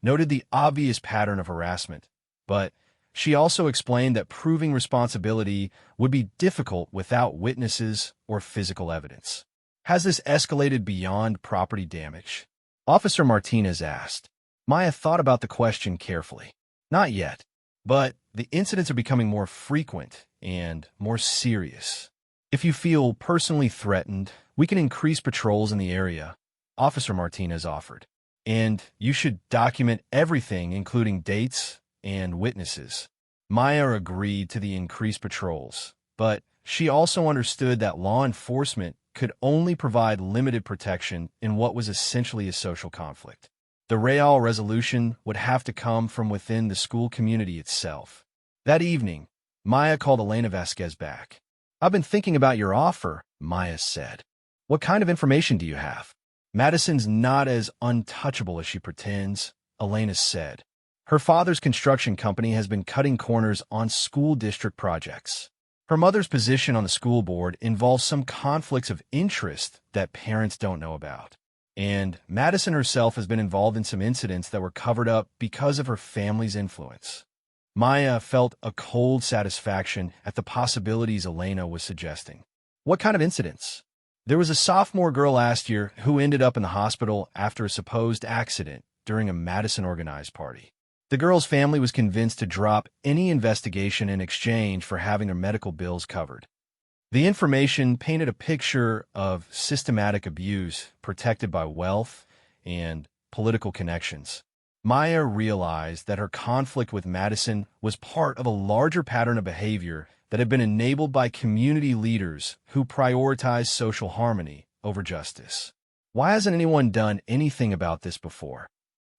noted the obvious pattern of harassment, but She also explained that proving responsibility would be difficult without witnesses or physical evidence. Has this escalated beyond property damage? Officer Martinez asked. Maya thought about the question carefully. Not yet, but the incidents are becoming more frequent and more serious. If you feel personally threatened, we can increase patrols in the area, Officer Martinez offered. And you should document everything, including dates and witnesses. Maya agreed to the increased patrols, but she also understood that law enforcement could only provide limited protection in what was essentially a social conflict. The real resolution would have to come from within the school community itself. That evening, Maya called Elena Vasquez back. I've been thinking about your offer, Maya said. What kind of information do you have? Madison's not as untouchable as she pretends, Elena said. Her father's construction company has been cutting corners on school district projects. Her mother's position on the school board involves some conflicts of interest that parents don't know about. And Madison herself has been involved in some incidents that were covered up because of her family's influence. Maya felt a cold satisfaction at the possibilities Elena was suggesting. What kind of incidents? There was a sophomore girl last year who ended up in the hospital after a supposed accident during a Madison-organized party. The girl's family was convinced to drop any investigation in exchange for having their medical bills covered. The information painted a picture of systematic abuse protected by wealth and political connections. Maya realized that her conflict with Madison was part of a larger pattern of behavior that had been enabled by community leaders who prioritized social harmony over justice. Why hasn't anyone done anything about this before?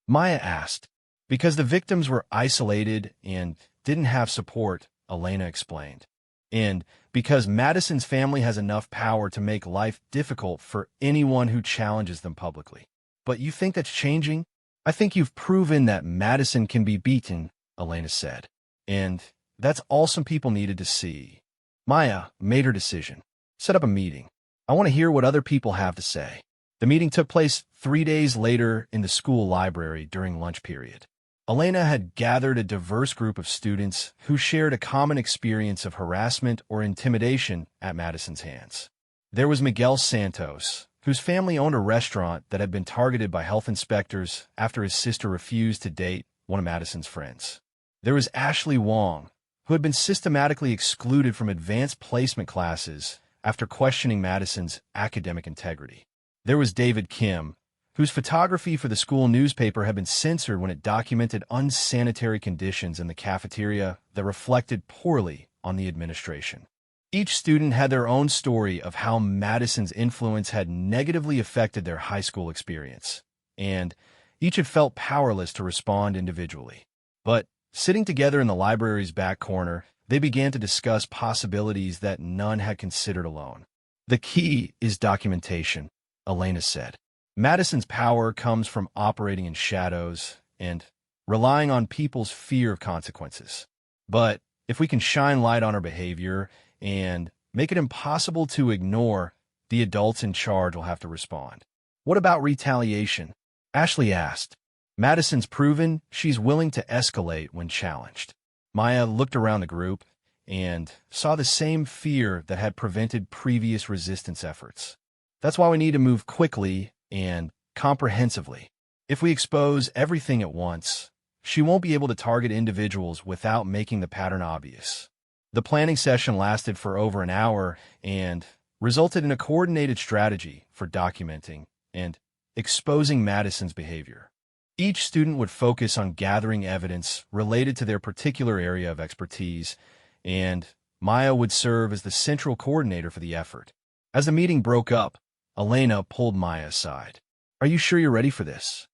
Maya asked. Because the victims were isolated and didn't have support, Elena explained. And because Madison's family has enough power to make life difficult for anyone who challenges them publicly. But you think that's changing? I think you've proven that Madison can be beaten, Elena said. And that's all some people needed to see. Maya made her decision. Set up a meeting. I want to hear what other people have to say. The meeting took place 3 days later in the school library during lunch period. Elena had gathered a diverse group of students who shared a common experience of harassment or intimidation at Madison's hands. There was Miguel Santos, whose family owned a restaurant that had been targeted by health inspectors after his sister refused to date one of Madison's friends. There was Ashley Wong, who had been systematically excluded from advanced placement classes after questioning Madison's academic integrity. There was David Kim, whose photography for the school newspaper had been censored when it documented unsanitary conditions in the cafeteria that reflected poorly on the administration. Each student had their own story of how Madison's influence had negatively affected their high school experience, and each had felt powerless to respond individually. But sitting together in the library's back corner, they began to discuss possibilities that none had considered alone. The key is documentation, Elena said. Madison's power comes from operating in shadows and relying on people's fear of consequences. But if we can shine light on her behavior and make it impossible to ignore, the adults in charge will have to respond. What about retaliation? Ashley asked. Madison's proven she's willing to escalate when challenged. Maya looked around the group and saw the same fear that had prevented previous resistance efforts. That's why we need to move quickly and comprehensively. If we expose everything at once, she won't be able to target individuals without making the pattern obvious. The planning session lasted for over an hour and resulted in a coordinated strategy for documenting and exposing Madison's behavior. Each student would focus on gathering evidence related to their particular area of expertise, and Maya would serve as the central coordinator for the effort. As the meeting broke up, Elena pulled Maya aside. Are you sure you're ready for this?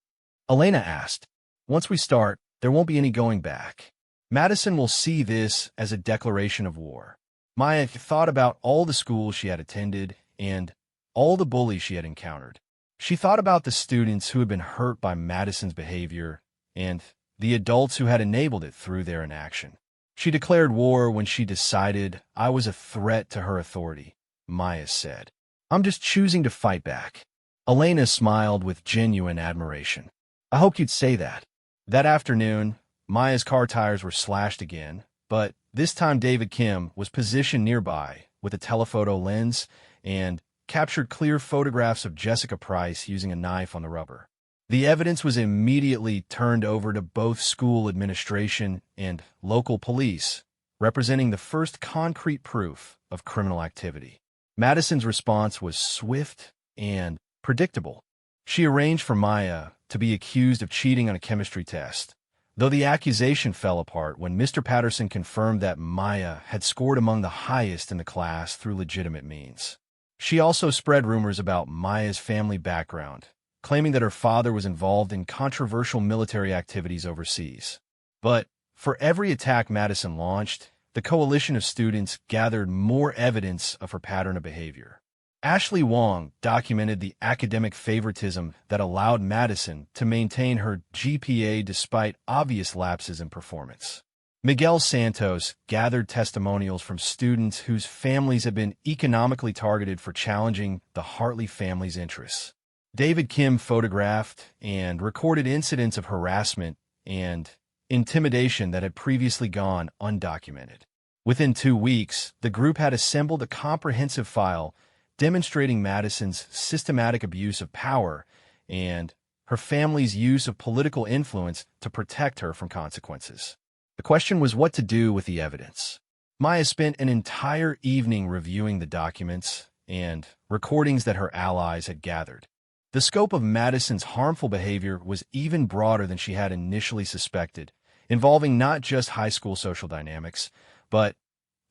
Elena asked. Once we start, there won't be any going back. Madison will see this as a declaration of war. Maya thought about all the schools she had attended and all the bullies she had encountered. She thought about the students who had been hurt by Madison's behavior and the adults who had enabled it through their inaction. She declared war when she decided I was a threat to her authority, Maya said. I'm just choosing to fight back. Elena smiled with genuine admiration. I hoped you'd say that. That afternoon, Maya's car tires were slashed again, but this time David Kim was positioned nearby with a telephoto lens and captured clear photographs of Jessica Price using a knife on the rubber. The evidence was immediately turned over to both school administration and local police, representing the first concrete proof of criminal activity. Madison's response was swift and predictable. She arranged for Maya to be accused of cheating on a chemistry test, though the accusation fell apart when Mr. Patterson confirmed that Maya had scored among the highest in the class through legitimate means. She also spread rumors about Maya's family background, claiming that her father was involved in controversial military activities overseas. But for every attack Madison launched, the coalition of students gathered more evidence of her pattern of behavior. Ashley Wong documented the academic favoritism that allowed Madison to maintain her GPA despite obvious lapses in performance. Miguel Santos gathered testimonials from students whose families had been economically targeted for challenging the Hartley family's interests. David Kim photographed and recorded incidents of harassment and intimidation that had previously gone undocumented. Within 2 weeks, the group had assembled a comprehensive file demonstrating Madison's systematic abuse of power and her family's use of political influence to protect her from consequences. The question was what to do with the evidence. Maya spent an entire evening reviewing the documents and recordings that her allies had gathered. The scope of Madison's harmful behavior was even broader than she had initially suspected, involving not just high school social dynamics, but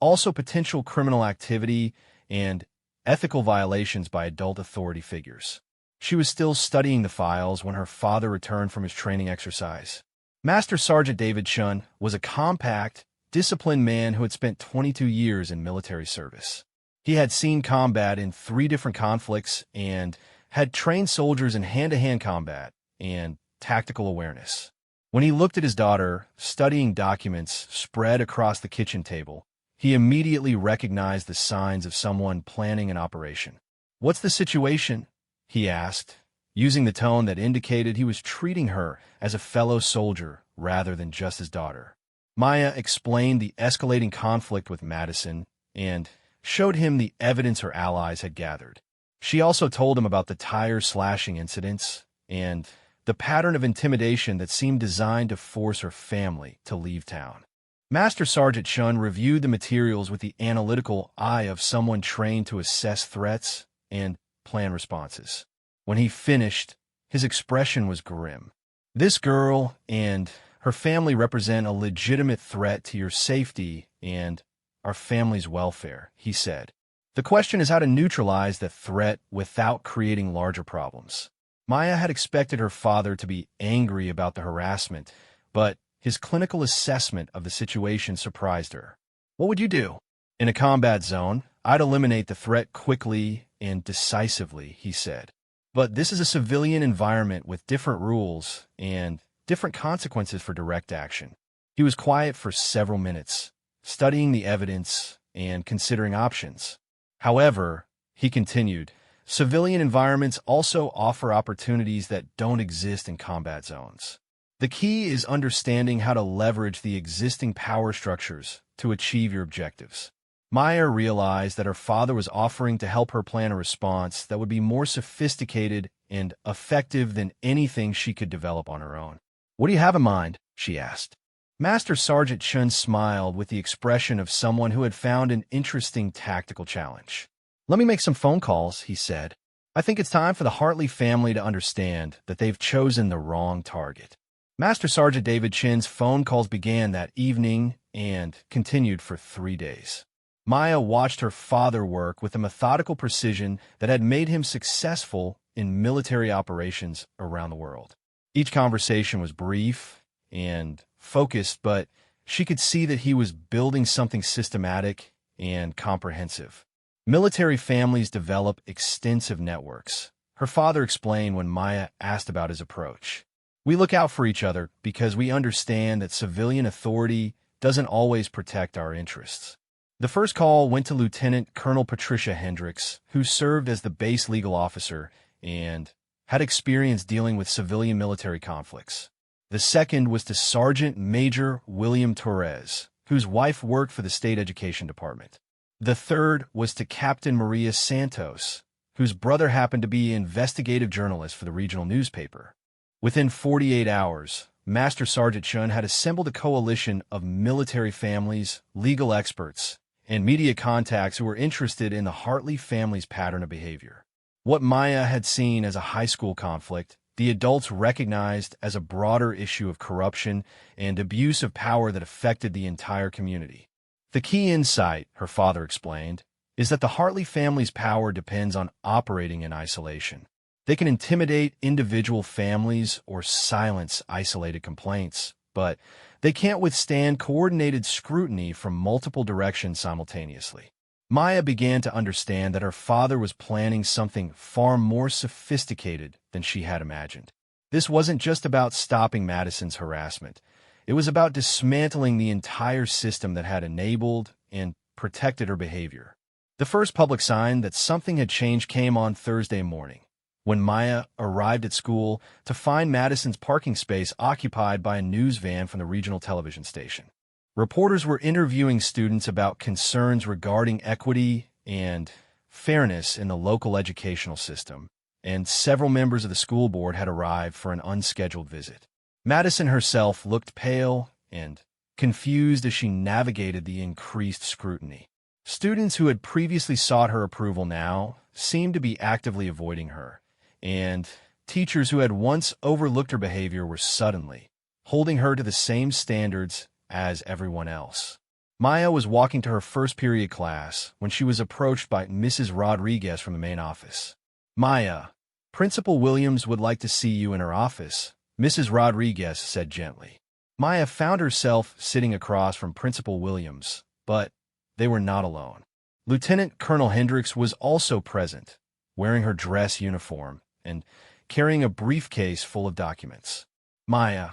also potential criminal activity and ethical violations by adult authority figures. She was still studying the files when her father returned from his training exercise. Master Sergeant David Chun was a compact, disciplined man who had spent 22 years in military service. He had seen combat in 3 different conflicts and had trained soldiers in hand-to-hand combat and tactical awareness. When he looked at his daughter studying documents spread across the kitchen table, he immediately recognized the signs of someone planning an operation. "What's the situation?" he asked, using the tone that indicated he was treating her as a fellow soldier rather than just his daughter. Maya explained the escalating conflict with Madison and showed him the evidence her allies had gathered. She also told him about the tire slashing incidents and the pattern of intimidation that seemed designed to force her family to leave town. Master Sergeant Chun reviewed the materials with the analytical eye of someone trained to assess threats and plan responses. When he finished, his expression was grim. "This girl and her family represent a legitimate threat to your safety and our family's welfare," he said. "The question is how to neutralize the threat without creating larger problems." Maya had expected her father to be angry about the harassment, but his clinical assessment of the situation surprised her. "What would you do?" "In a combat zone, I'd eliminate the threat quickly and decisively," he said. "But this is a civilian environment with different rules and different consequences for direct action." He was quiet for several minutes, studying the evidence and considering options. "However," he continued, "civilian environments also offer opportunities that don't exist in combat zones. The key is understanding how to leverage the existing power structures to achieve your objectives." Maya realized that her father was offering to help her plan a response that would be more sophisticated and effective than anything she could develop on her own. "What do you have in mind?" she asked. Master Sergeant Chun smiled with the expression of someone who had found an interesting tactical challenge. "Let me make some phone calls," he said. "I think it's time for the Hartley family to understand that they've chosen the wrong target." Master Sergeant David Chin's phone calls began that evening and continued for 3 days. Maya watched her father work with a methodical precision that had made him successful in military operations around the world. Each conversation was brief and focused, but she could see that he was building something systematic and comprehensive. Military families develop extensive networks, her father explained when Maya asked about his approach. "We look out for each other because we understand that civilian authority doesn't always protect our interests." The first call went to Lieutenant Colonel Patricia Hendricks, who served as the base legal officer and had experience dealing with civilian military conflicts. The second was to Sergeant Major William Torres, whose wife worked for the state education department. The third was to Captain Maria Santos, whose brother happened to be an investigative journalist for the regional newspaper. Within 48 hours, Master Sergeant Chun had assembled a coalition of military families, legal experts, and media contacts who were interested in the Hartley family's pattern of behavior. What Maya had seen as a high school conflict, the adults recognized as a broader issue of corruption and abuse of power that affected the entire community. The key insight, her father explained, is that the Hartley family's power depends on operating in isolation. They can intimidate individual families or silence isolated complaints, but they can't withstand coordinated scrutiny from multiple directions simultaneously. Maya began to understand that her father was planning something far more sophisticated than she had imagined. This wasn't just about stopping Madison's harassment. It was about dismantling the entire system that had enabled and protected her behavior. The first public sign that something had changed came on Thursday morning, when Maya arrived at school to find Madison's parking space occupied by a news van from the regional television station. Reporters were interviewing students about concerns regarding equity and fairness in the local educational system, and several members of the school board had arrived for an unscheduled visit. Madison herself looked pale and confused as she navigated the increased scrutiny. Students who had previously sought her approval now seemed to be actively avoiding her, and teachers who had once overlooked her behavior were suddenly holding her to the same standards as everyone else. Maya was walking to her first period class when she was approached by Mrs. Rodriguez from the main office. "Maya, Principal Williams would like to see you in her office," Mrs. Rodriguez said gently. Maya found herself sitting across from Principal Williams, but they were not alone. Lieutenant Colonel Hendricks was also present, wearing her dress uniform and carrying a briefcase full of documents. "Maya,"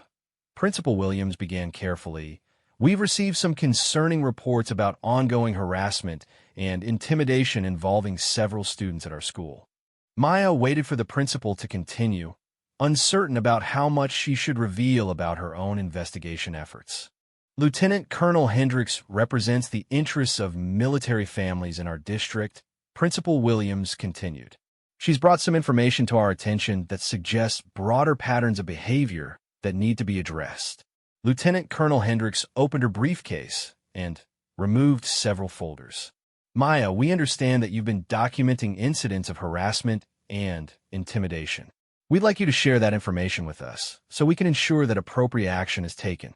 Principal Williams began carefully, "we've received some concerning reports about ongoing harassment and intimidation involving several students at our school." Maya waited for the principal to continue, uncertain about how much she should reveal about her own investigation efforts. "Lieutenant Colonel Hendricks represents the interests of military families in our district," Principal Williams continued. "She's brought some information to our attention that suggests broader patterns of behavior that need to be addressed." Lieutenant Colonel Hendricks opened her briefcase and removed several folders. "Maya, we understand that you've been documenting incidents of harassment and intimidation. We'd like you to share that information with us so we can ensure that appropriate action is taken."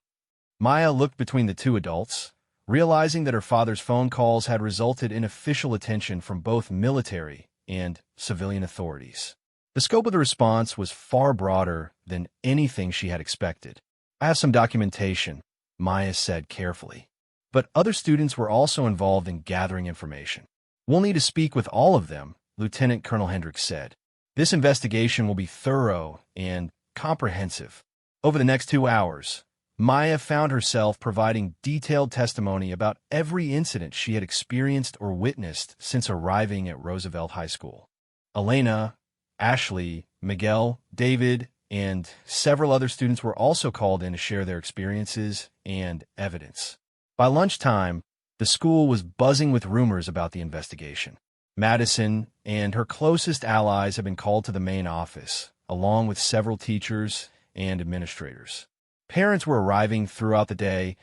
Maya looked between the two adults, realizing that her father's phone calls had resulted in official attention from both military and civilian authorities. The scope of the response was far broader than anything she had expected. "I have some documentation," Maya said carefully. "But other students were also involved in gathering information. We'll need to speak with all of them," Lieutenant Colonel Hendricks said. "This investigation will be thorough and comprehensive." Over the next 2 hours, Maya found herself providing detailed testimony about every incident she had experienced or witnessed since arriving at Roosevelt High School. Elena, Ashley, Miguel, David, and several other students were also called in to share their experiences and evidence. By lunchtime, the school was buzzing with rumors about the investigation. Madison and her closest allies had been called to the main office, along with several teachers and administrators. Parents were arriving throughout the day,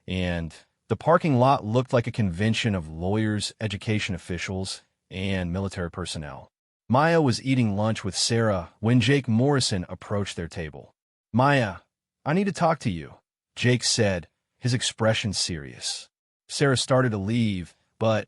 and the parking lot looked like a convention of lawyers, education officials, and military personnel. Maya was eating lunch with Sarah when Jake Morrison approached their table. "Maya, I need to talk to you," Jake said, his expression serious. Sarah started to leave, but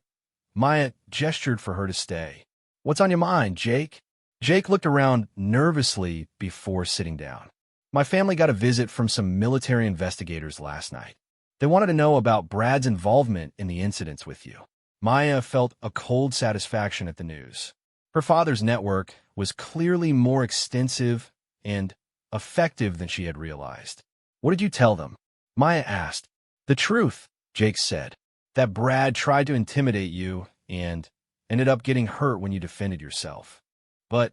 Maya gestured for her to stay. "What's on your mind, Jake?" Jake looked around nervously before sitting down. "My family got a visit from some military investigators last night. They wanted to know about Brad's involvement in the incidents with you." Maya felt a cold satisfaction at the news. Her father's network was clearly more extensive and effective than she had realized. "What did you tell them?" Maya asked. "The truth," Jake said. "That Brad tried to intimidate you and ended up getting hurt when you defended yourself. But,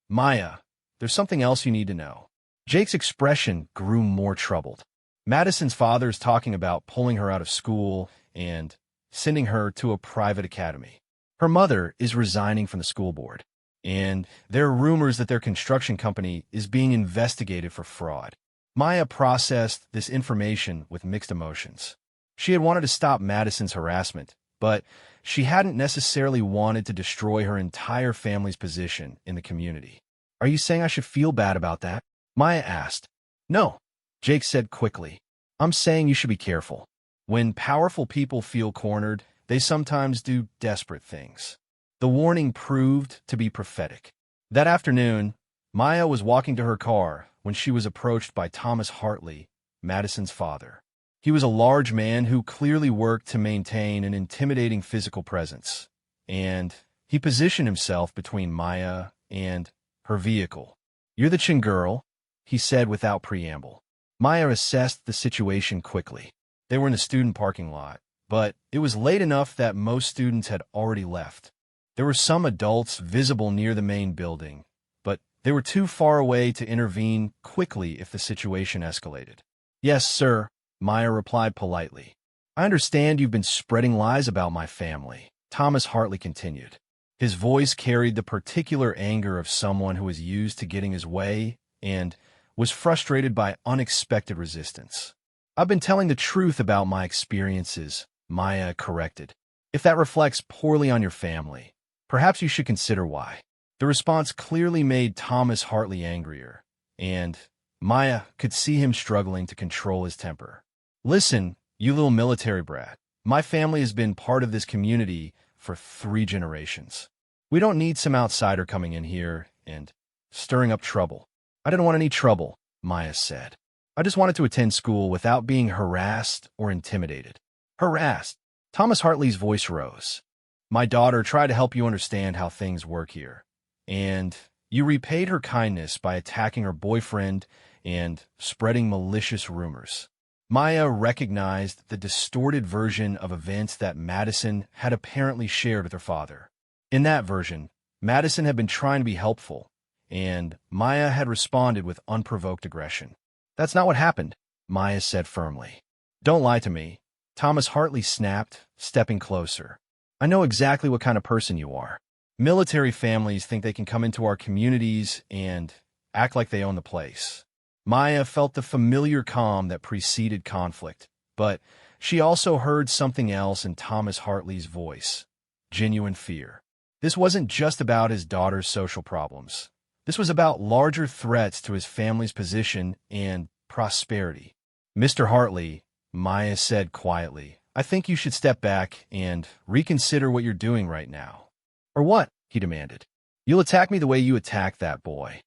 Maya, there's something else you need to know. Jake's expression grew more troubled. Madison's father is talking about pulling her out of school and sending her to a private academy. Her mother is resigning from the school board, and there are rumors that their construction company is being investigated for fraud. Maya processed this information with mixed emotions. She had wanted to stop Madison's harassment, but she hadn't necessarily wanted to destroy her entire family's position in the community. "Are you saying I should feel bad about that?" Maya asked. "No," Jake said quickly. "I'm saying you should be careful. When powerful people feel cornered, they sometimes do desperate things." The warning proved to be prophetic. That afternoon, Maya was walking to her car when she was approached by Thomas Hartley, Madison's father. He was a large man who clearly worked to maintain an intimidating physical presence, and he positioned himself between Maya and her vehicle. "You're the Chin girl," he said without preamble. Maya assessed the situation quickly. They were in the student parking lot, but it was late enough that most students had already left. There were some adults visible near the main building, but they were too far away to intervene quickly if the situation escalated. "Yes, sir," Maya replied politely. "I understand you've been spreading lies about my family," Thomas Hartley continued. His voice carried the particular anger of someone who was used to getting his way and was frustrated by unexpected resistance. "I've been telling the truth about my experiences," Maya corrected. "If that reflects poorly on your family, perhaps you should consider why." The response clearly made Thomas Hartley angrier, and Maya could see him struggling to control his temper. "Listen, you little military brat. My family has been part of this community for 3 generations. We don't need some outsider coming in here and stirring up trouble." "I didn't want any trouble," Maya said. "I just wanted to attend school without being harassed or intimidated." "Harassed?" Thomas Hartley's voice rose. "My daughter tried to help you understand how things work here, and you repaid her kindness by attacking her boyfriend and spreading malicious rumors." Maya recognized the distorted version of events that Madison had apparently shared with her father. In that version, Madison had been trying to be helpful, and Maya had responded with unprovoked aggression. "That's not what happened," Maya said firmly. "Don't lie to me," Thomas Hartley snapped, stepping closer. "I know exactly what kind of person you are. Military families think they can come into our communities and act like they own the place." Maya felt the familiar calm that preceded conflict, but she also heard something else in Thomas Hartley's voice: genuine fear. This wasn't just about his daughter's social problems. This was about larger threats to his family's position and prosperity. "Mr. Hartley," Maya said quietly, "I think you should step back and reconsider what you're doing right now." "Or what?" he demanded. "You'll attack me the way you attacked that boy."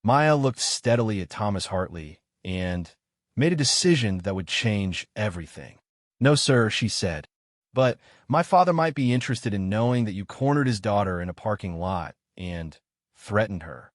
Maya looked steadily at Thomas Hartley and made a decision that would change everything. "No, sir," she said. "But my father might be interested in knowing that you cornered his daughter in a parking lot and threatened her."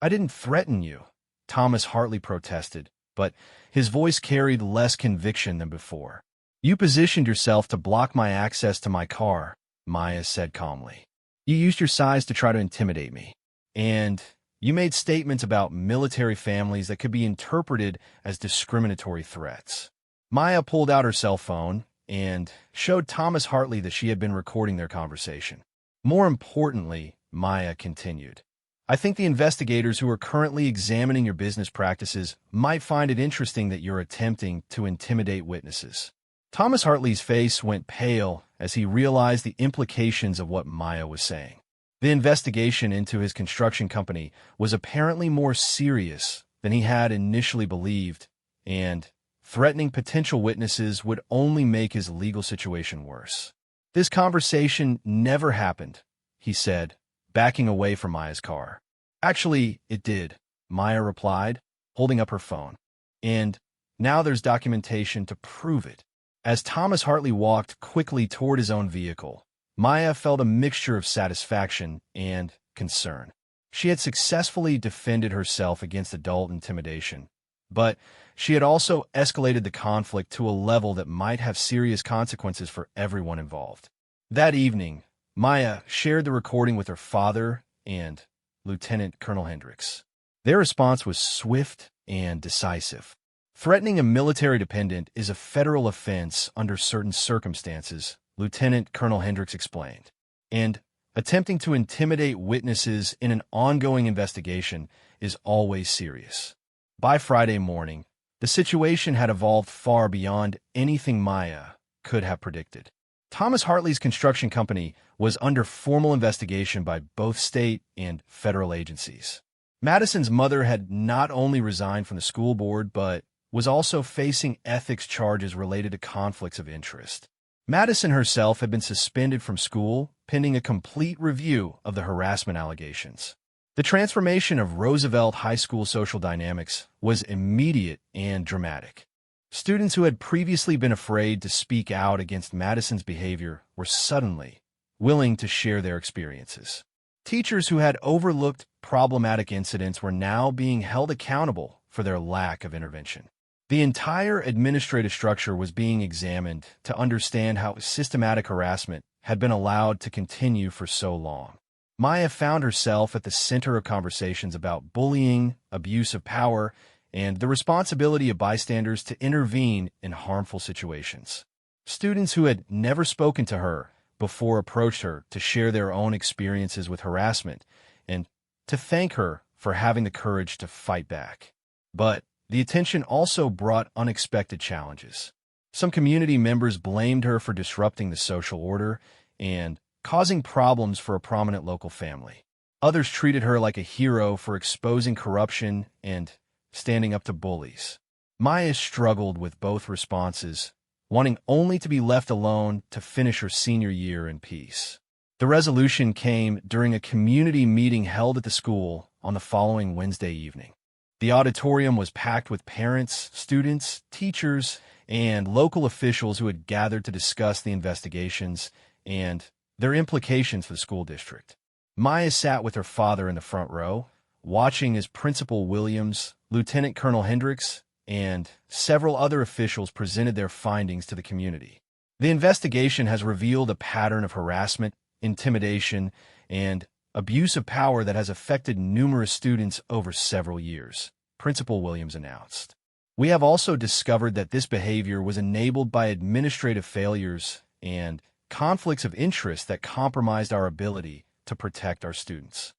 "I didn't threaten you," Thomas Hartley protested, but his voice carried less conviction than before. "You positioned yourself to block my access to my car," Maya said calmly. "You used your size to try to intimidate me. And you made statements about military families that could be interpreted as discriminatory threats." Maya pulled out her cell phone and showed Thomas Hartley that she had been recording their conversation. "More importantly," Maya continued, "I think the investigators who are currently examining your business practices might find it interesting that you're attempting to intimidate witnesses." Thomas Hartley's face went pale as he realized the implications of what Maya was saying. The investigation into his construction company was apparently more serious than he had initially believed, and threatening potential witnesses would only make his legal situation worse. "This conversation never happened," he said, backing away from Maya's car. "Actually, it did," Maya replied, holding up her phone. "And now there's documentation to prove it." As Thomas Hartley walked quickly toward his own vehicle, Maya felt a mixture of satisfaction and concern. She had successfully defended herself against adult intimidation, but she had also escalated the conflict to a level that might have serious consequences for everyone involved. That evening, Maya shared the recording with her father and Lieutenant Colonel Hendricks. Their response was swift and decisive. Threatening a military dependent is a federal offense under certain circumstances, Lieutenant Colonel Hendricks explained. And attempting to intimidate witnesses in an ongoing investigation is always serious. By Friday morning, the situation had evolved far beyond anything Maya could have predicted. Thomas Hartley's construction company was under formal investigation by both state and federal agencies. Madison's mother had not only resigned from the school board, but was also facing ethics charges related to conflicts of interest. Madison herself had been suspended from school, pending a complete review of the harassment allegations. The transformation of Roosevelt High School social dynamics was immediate and dramatic. Students who had previously been afraid to speak out against Madison's behavior were suddenly willing to share their experiences. Teachers who had overlooked problematic incidents were now being held accountable for their lack of intervention. The entire administrative structure was being examined to understand how systematic harassment had been allowed to continue for so long. Maya found herself at the center of conversations about bullying, abuse of power, and the responsibility of bystanders to intervene in harmful situations. Students who had never spoken to her before approached her to share their own experiences with harassment and to thank her for having the courage to fight back. But the attention also brought unexpected challenges. Some community members blamed her for disrupting the social order and causing problems for a prominent local family. Others treated her like a hero for exposing corruption and standing up to bullies. Maya struggled with both responses, wanting only to be left alone to finish her senior year in peace. The resolution came during a community meeting held at the school on the following Wednesday evening. The auditorium was packed with parents, students, teachers, and local officials who had gathered to discuss the investigations and their implications for the school district. Maya sat with her father in the front row, watching as Principal Williams, Lieutenant Colonel Hendricks, and several other officials presented their findings to the community. The investigation has revealed a pattern of harassment, intimidation, and abuse of power that has affected numerous students over several years, Principal Williams announced. We have also discovered that this behavior was enabled by administrative failures and conflicts of interest that compromised our ability to protect our students.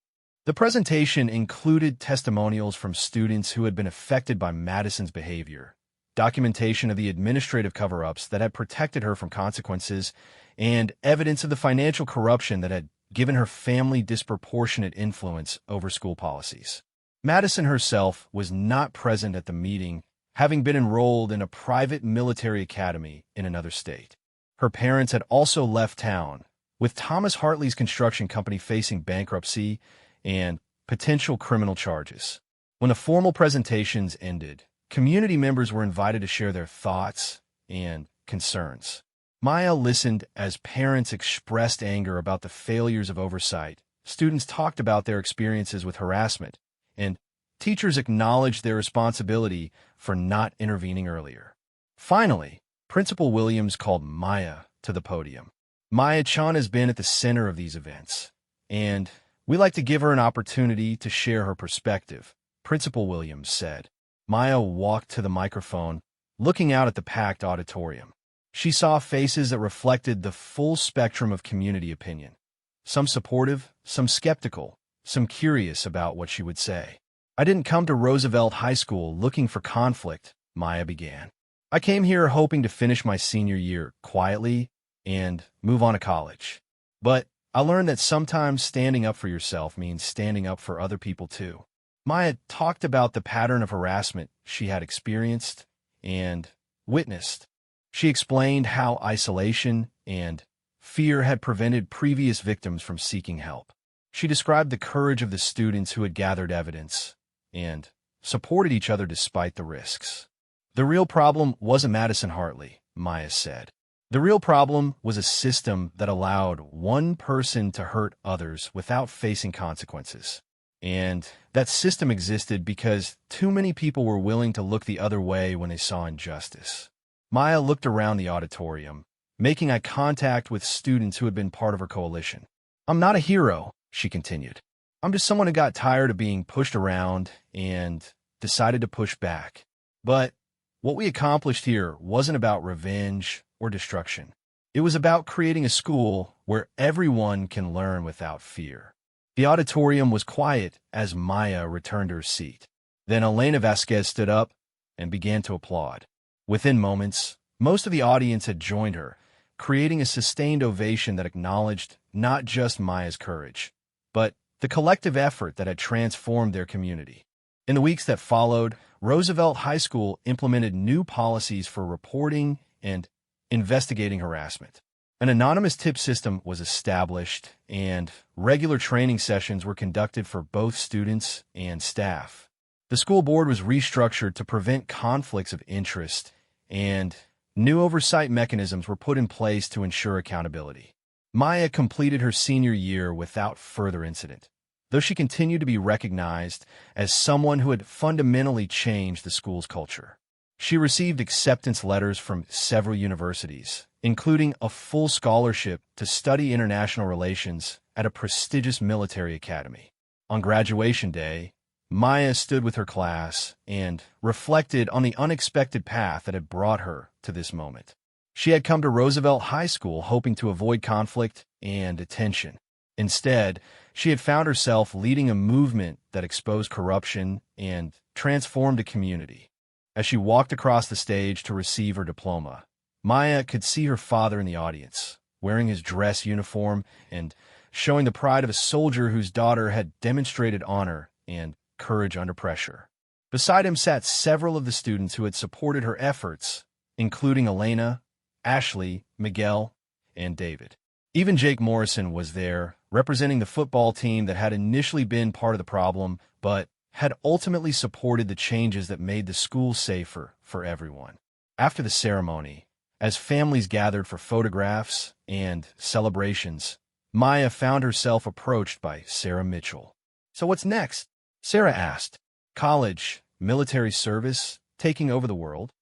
The presentation included testimonials from students who had been affected by Madison's behavior, documentation of the administrative cover-ups that had protected her from consequences, and evidence of the financial corruption that had given her family disproportionate influence over school policies. Madison herself was not present at the meeting, having been enrolled in a private military academy in another state. Her parents had also left town, with Thomas Hartley's construction company facing bankruptcy and potential criminal charges. When the formal presentations ended, community members were invited to share their thoughts and concerns. Maya listened as parents expressed anger about the failures of oversight, students talked about their experiences with harassment, and teachers acknowledged their responsibility for not intervening earlier. Finally, Principal Williams called Maya to the podium. Maya-chan has been at the center of these events, and we like to give her an opportunity to share her perspective, Principal Williams said. Maya walked to the microphone, looking out at the packed auditorium. She saw faces that reflected the full spectrum of community opinion. Some supportive, some skeptical, some curious about what she would say. I didn't come to Roosevelt High School looking for conflict, Maya began. I came here hoping to finish my senior year quietly and move on to college. But I learned that sometimes standing up for yourself means standing up for other people too. Maya talked about the pattern of harassment she had experienced and witnessed. She explained how isolation and fear had prevented previous victims from seeking help. She described the courage of the students who had gathered evidence and supported each other despite the risks. The real problem wasn't Madison Hartley, Maya said. The real problem was a system that allowed one person to hurt others without facing consequences. And that system existed because too many people were willing to look the other way when they saw injustice. Maya looked around the auditorium, making eye contact with students who had been part of her coalition. I'm not a hero, she continued. I'm just someone who got tired of being pushed around and decided to push back. But what we accomplished here wasn't about revenge or destruction. It was about creating a school where everyone can learn without fear. The auditorium was quiet as Maya returned to her seat. Then Elena Vasquez stood up and began to applaud. Within moments, most of the audience had joined her, creating a sustained ovation that acknowledged not just Maya's courage, but the collective effort that had transformed their community. In the weeks that followed, Roosevelt High School implemented new policies for reporting and investigating harassment. An anonymous tip system was established, and regular training sessions were conducted for both students and staff. The school board was restructured to prevent conflicts of interest, and new oversight mechanisms were put in place to ensure accountability. Maya completed her senior year without further incident, though she continued to be recognized as someone who had fundamentally changed the school's culture. She received acceptance letters from several universities, including a full scholarship to study international relations at a prestigious military academy. On graduation day, Maya stood with her class and reflected on the unexpected path that had brought her to this moment. She had come to Roosevelt High School hoping to avoid conflict and attention. Instead, she had found herself leading a movement that exposed corruption and transformed a community. As she walked across the stage to receive her diploma, Maya could see her father in the audience, wearing his dress uniform and showing the pride of a soldier whose daughter had demonstrated honor and courage under pressure. Beside him sat several of the students who had supported her efforts, including Elena, Ashley, Miguel, and David. Even Jake Morrison was there, representing the football team that had initially been part of the problem, but had ultimately supported the changes that made the school safer for everyone. After the ceremony, as families gathered for photographs and celebrations, Maya found herself approached by Sarah Mitchell. "So what's next?" Sarah asked. "College, military service, taking over the world?"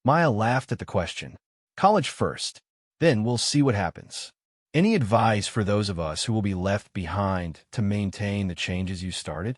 Maya laughed at the question. "College first, then we'll see what happens. Any advice for those of us who will be left behind to maintain the changes you started?"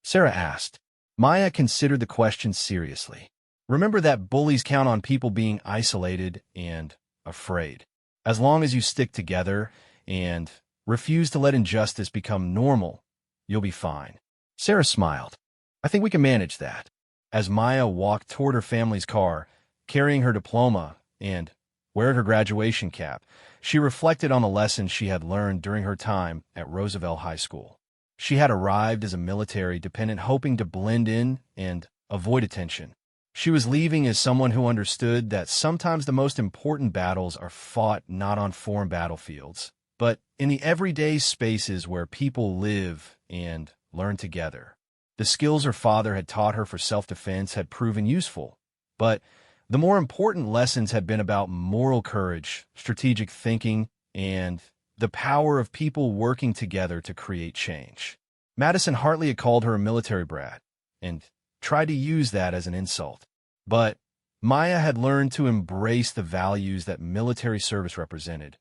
Sarah asked. Maya considered the question seriously. "Remember that bullies count on people being isolated and afraid. As long as you stick together and refuse to let injustice become normal, you'll be fine." Sarah smiled. "I think we can manage that." As Maya walked toward her family's car, carrying her diploma and wearing her graduation cap, she reflected on the lessons she had learned during her time at Roosevelt High School. She had arrived as a military dependent hoping to blend in and avoid attention. She was leaving as someone who understood that sometimes the most important battles are fought not on foreign battlefields, but in the everyday spaces where people live and learn together. The skills her father had taught her for self-defense had proven useful, but the more important lessons had been about moral courage, strategic thinking, and the power of people working together to create change. Madison Hartley had called her a military brat and tried to use that as an insult. But Maya had learned to embrace the values that military service represented: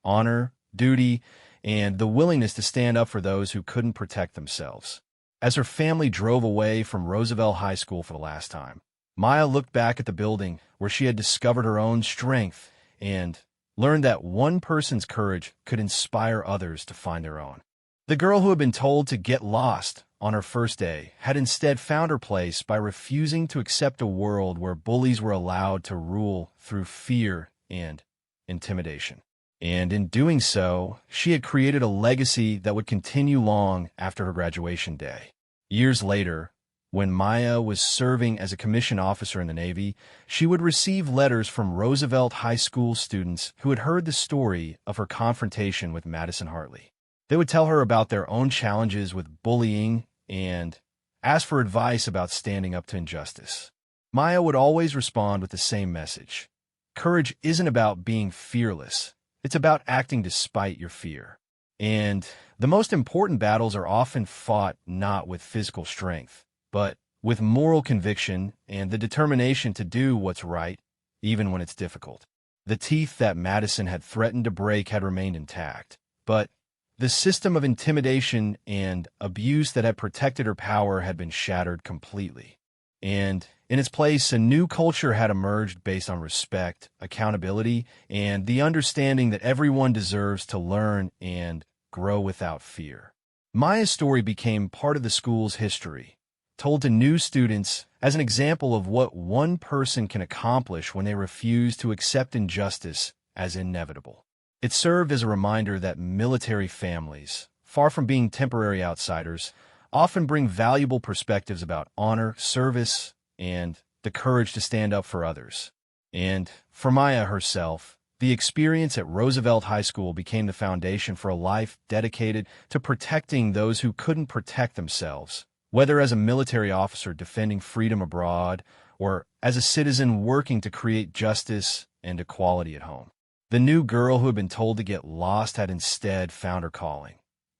honor, duty, and the willingness to stand up for those who couldn't protect themselves. As her family drove away from Roosevelt High School for the last time, Maya looked back at the building where she had discovered her own strength and learned that one person's courage could inspire others to find their own. The girl who had been told to get lost on her first day had instead found her place by refusing to accept a world where bullies were allowed to rule through fear and intimidation. And in doing so, she had created a legacy that would continue long after her graduation day. Years later, when Maya was serving as a commissioned officer in the Navy, she would receive letters from Roosevelt High School students who had heard the story of her confrontation with Madison Hartley. They would tell her about their own challenges with bullying and ask for advice about standing up to injustice. Maya would always respond with the same message: courage isn't about being fearless. It's about acting despite your fear. And the most important battles are often fought not with physical strength, but with moral conviction and the determination to do what's right, even when it's difficult. The teeth that Madison had threatened to break had remained intact, but the system of intimidation and abuse that had protected her power had been shattered completely. And in its place, a new culture had emerged based on respect, accountability, and the understanding that everyone deserves to learn and grow without fear. Maya's story became part of the school's history, told to new students as an example of what one person can accomplish when they refuse to accept injustice as inevitable. It served as a reminder that military families, far from being temporary outsiders, often bring valuable perspectives about honor, service, and the courage to stand up for others. And for Maya herself, the experience at Roosevelt High School became the foundation for a life dedicated to protecting those who couldn't protect themselves, whether as a military officer defending freedom abroad or as a citizen working to create justice and equality at home. The new girl who had been told to get lost had instead found her calling,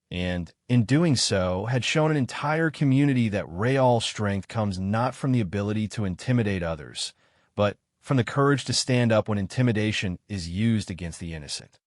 and in doing so had shown an entire community that real strength comes not from the ability to intimidate others, but from the courage to stand up when intimidation is used against the innocent.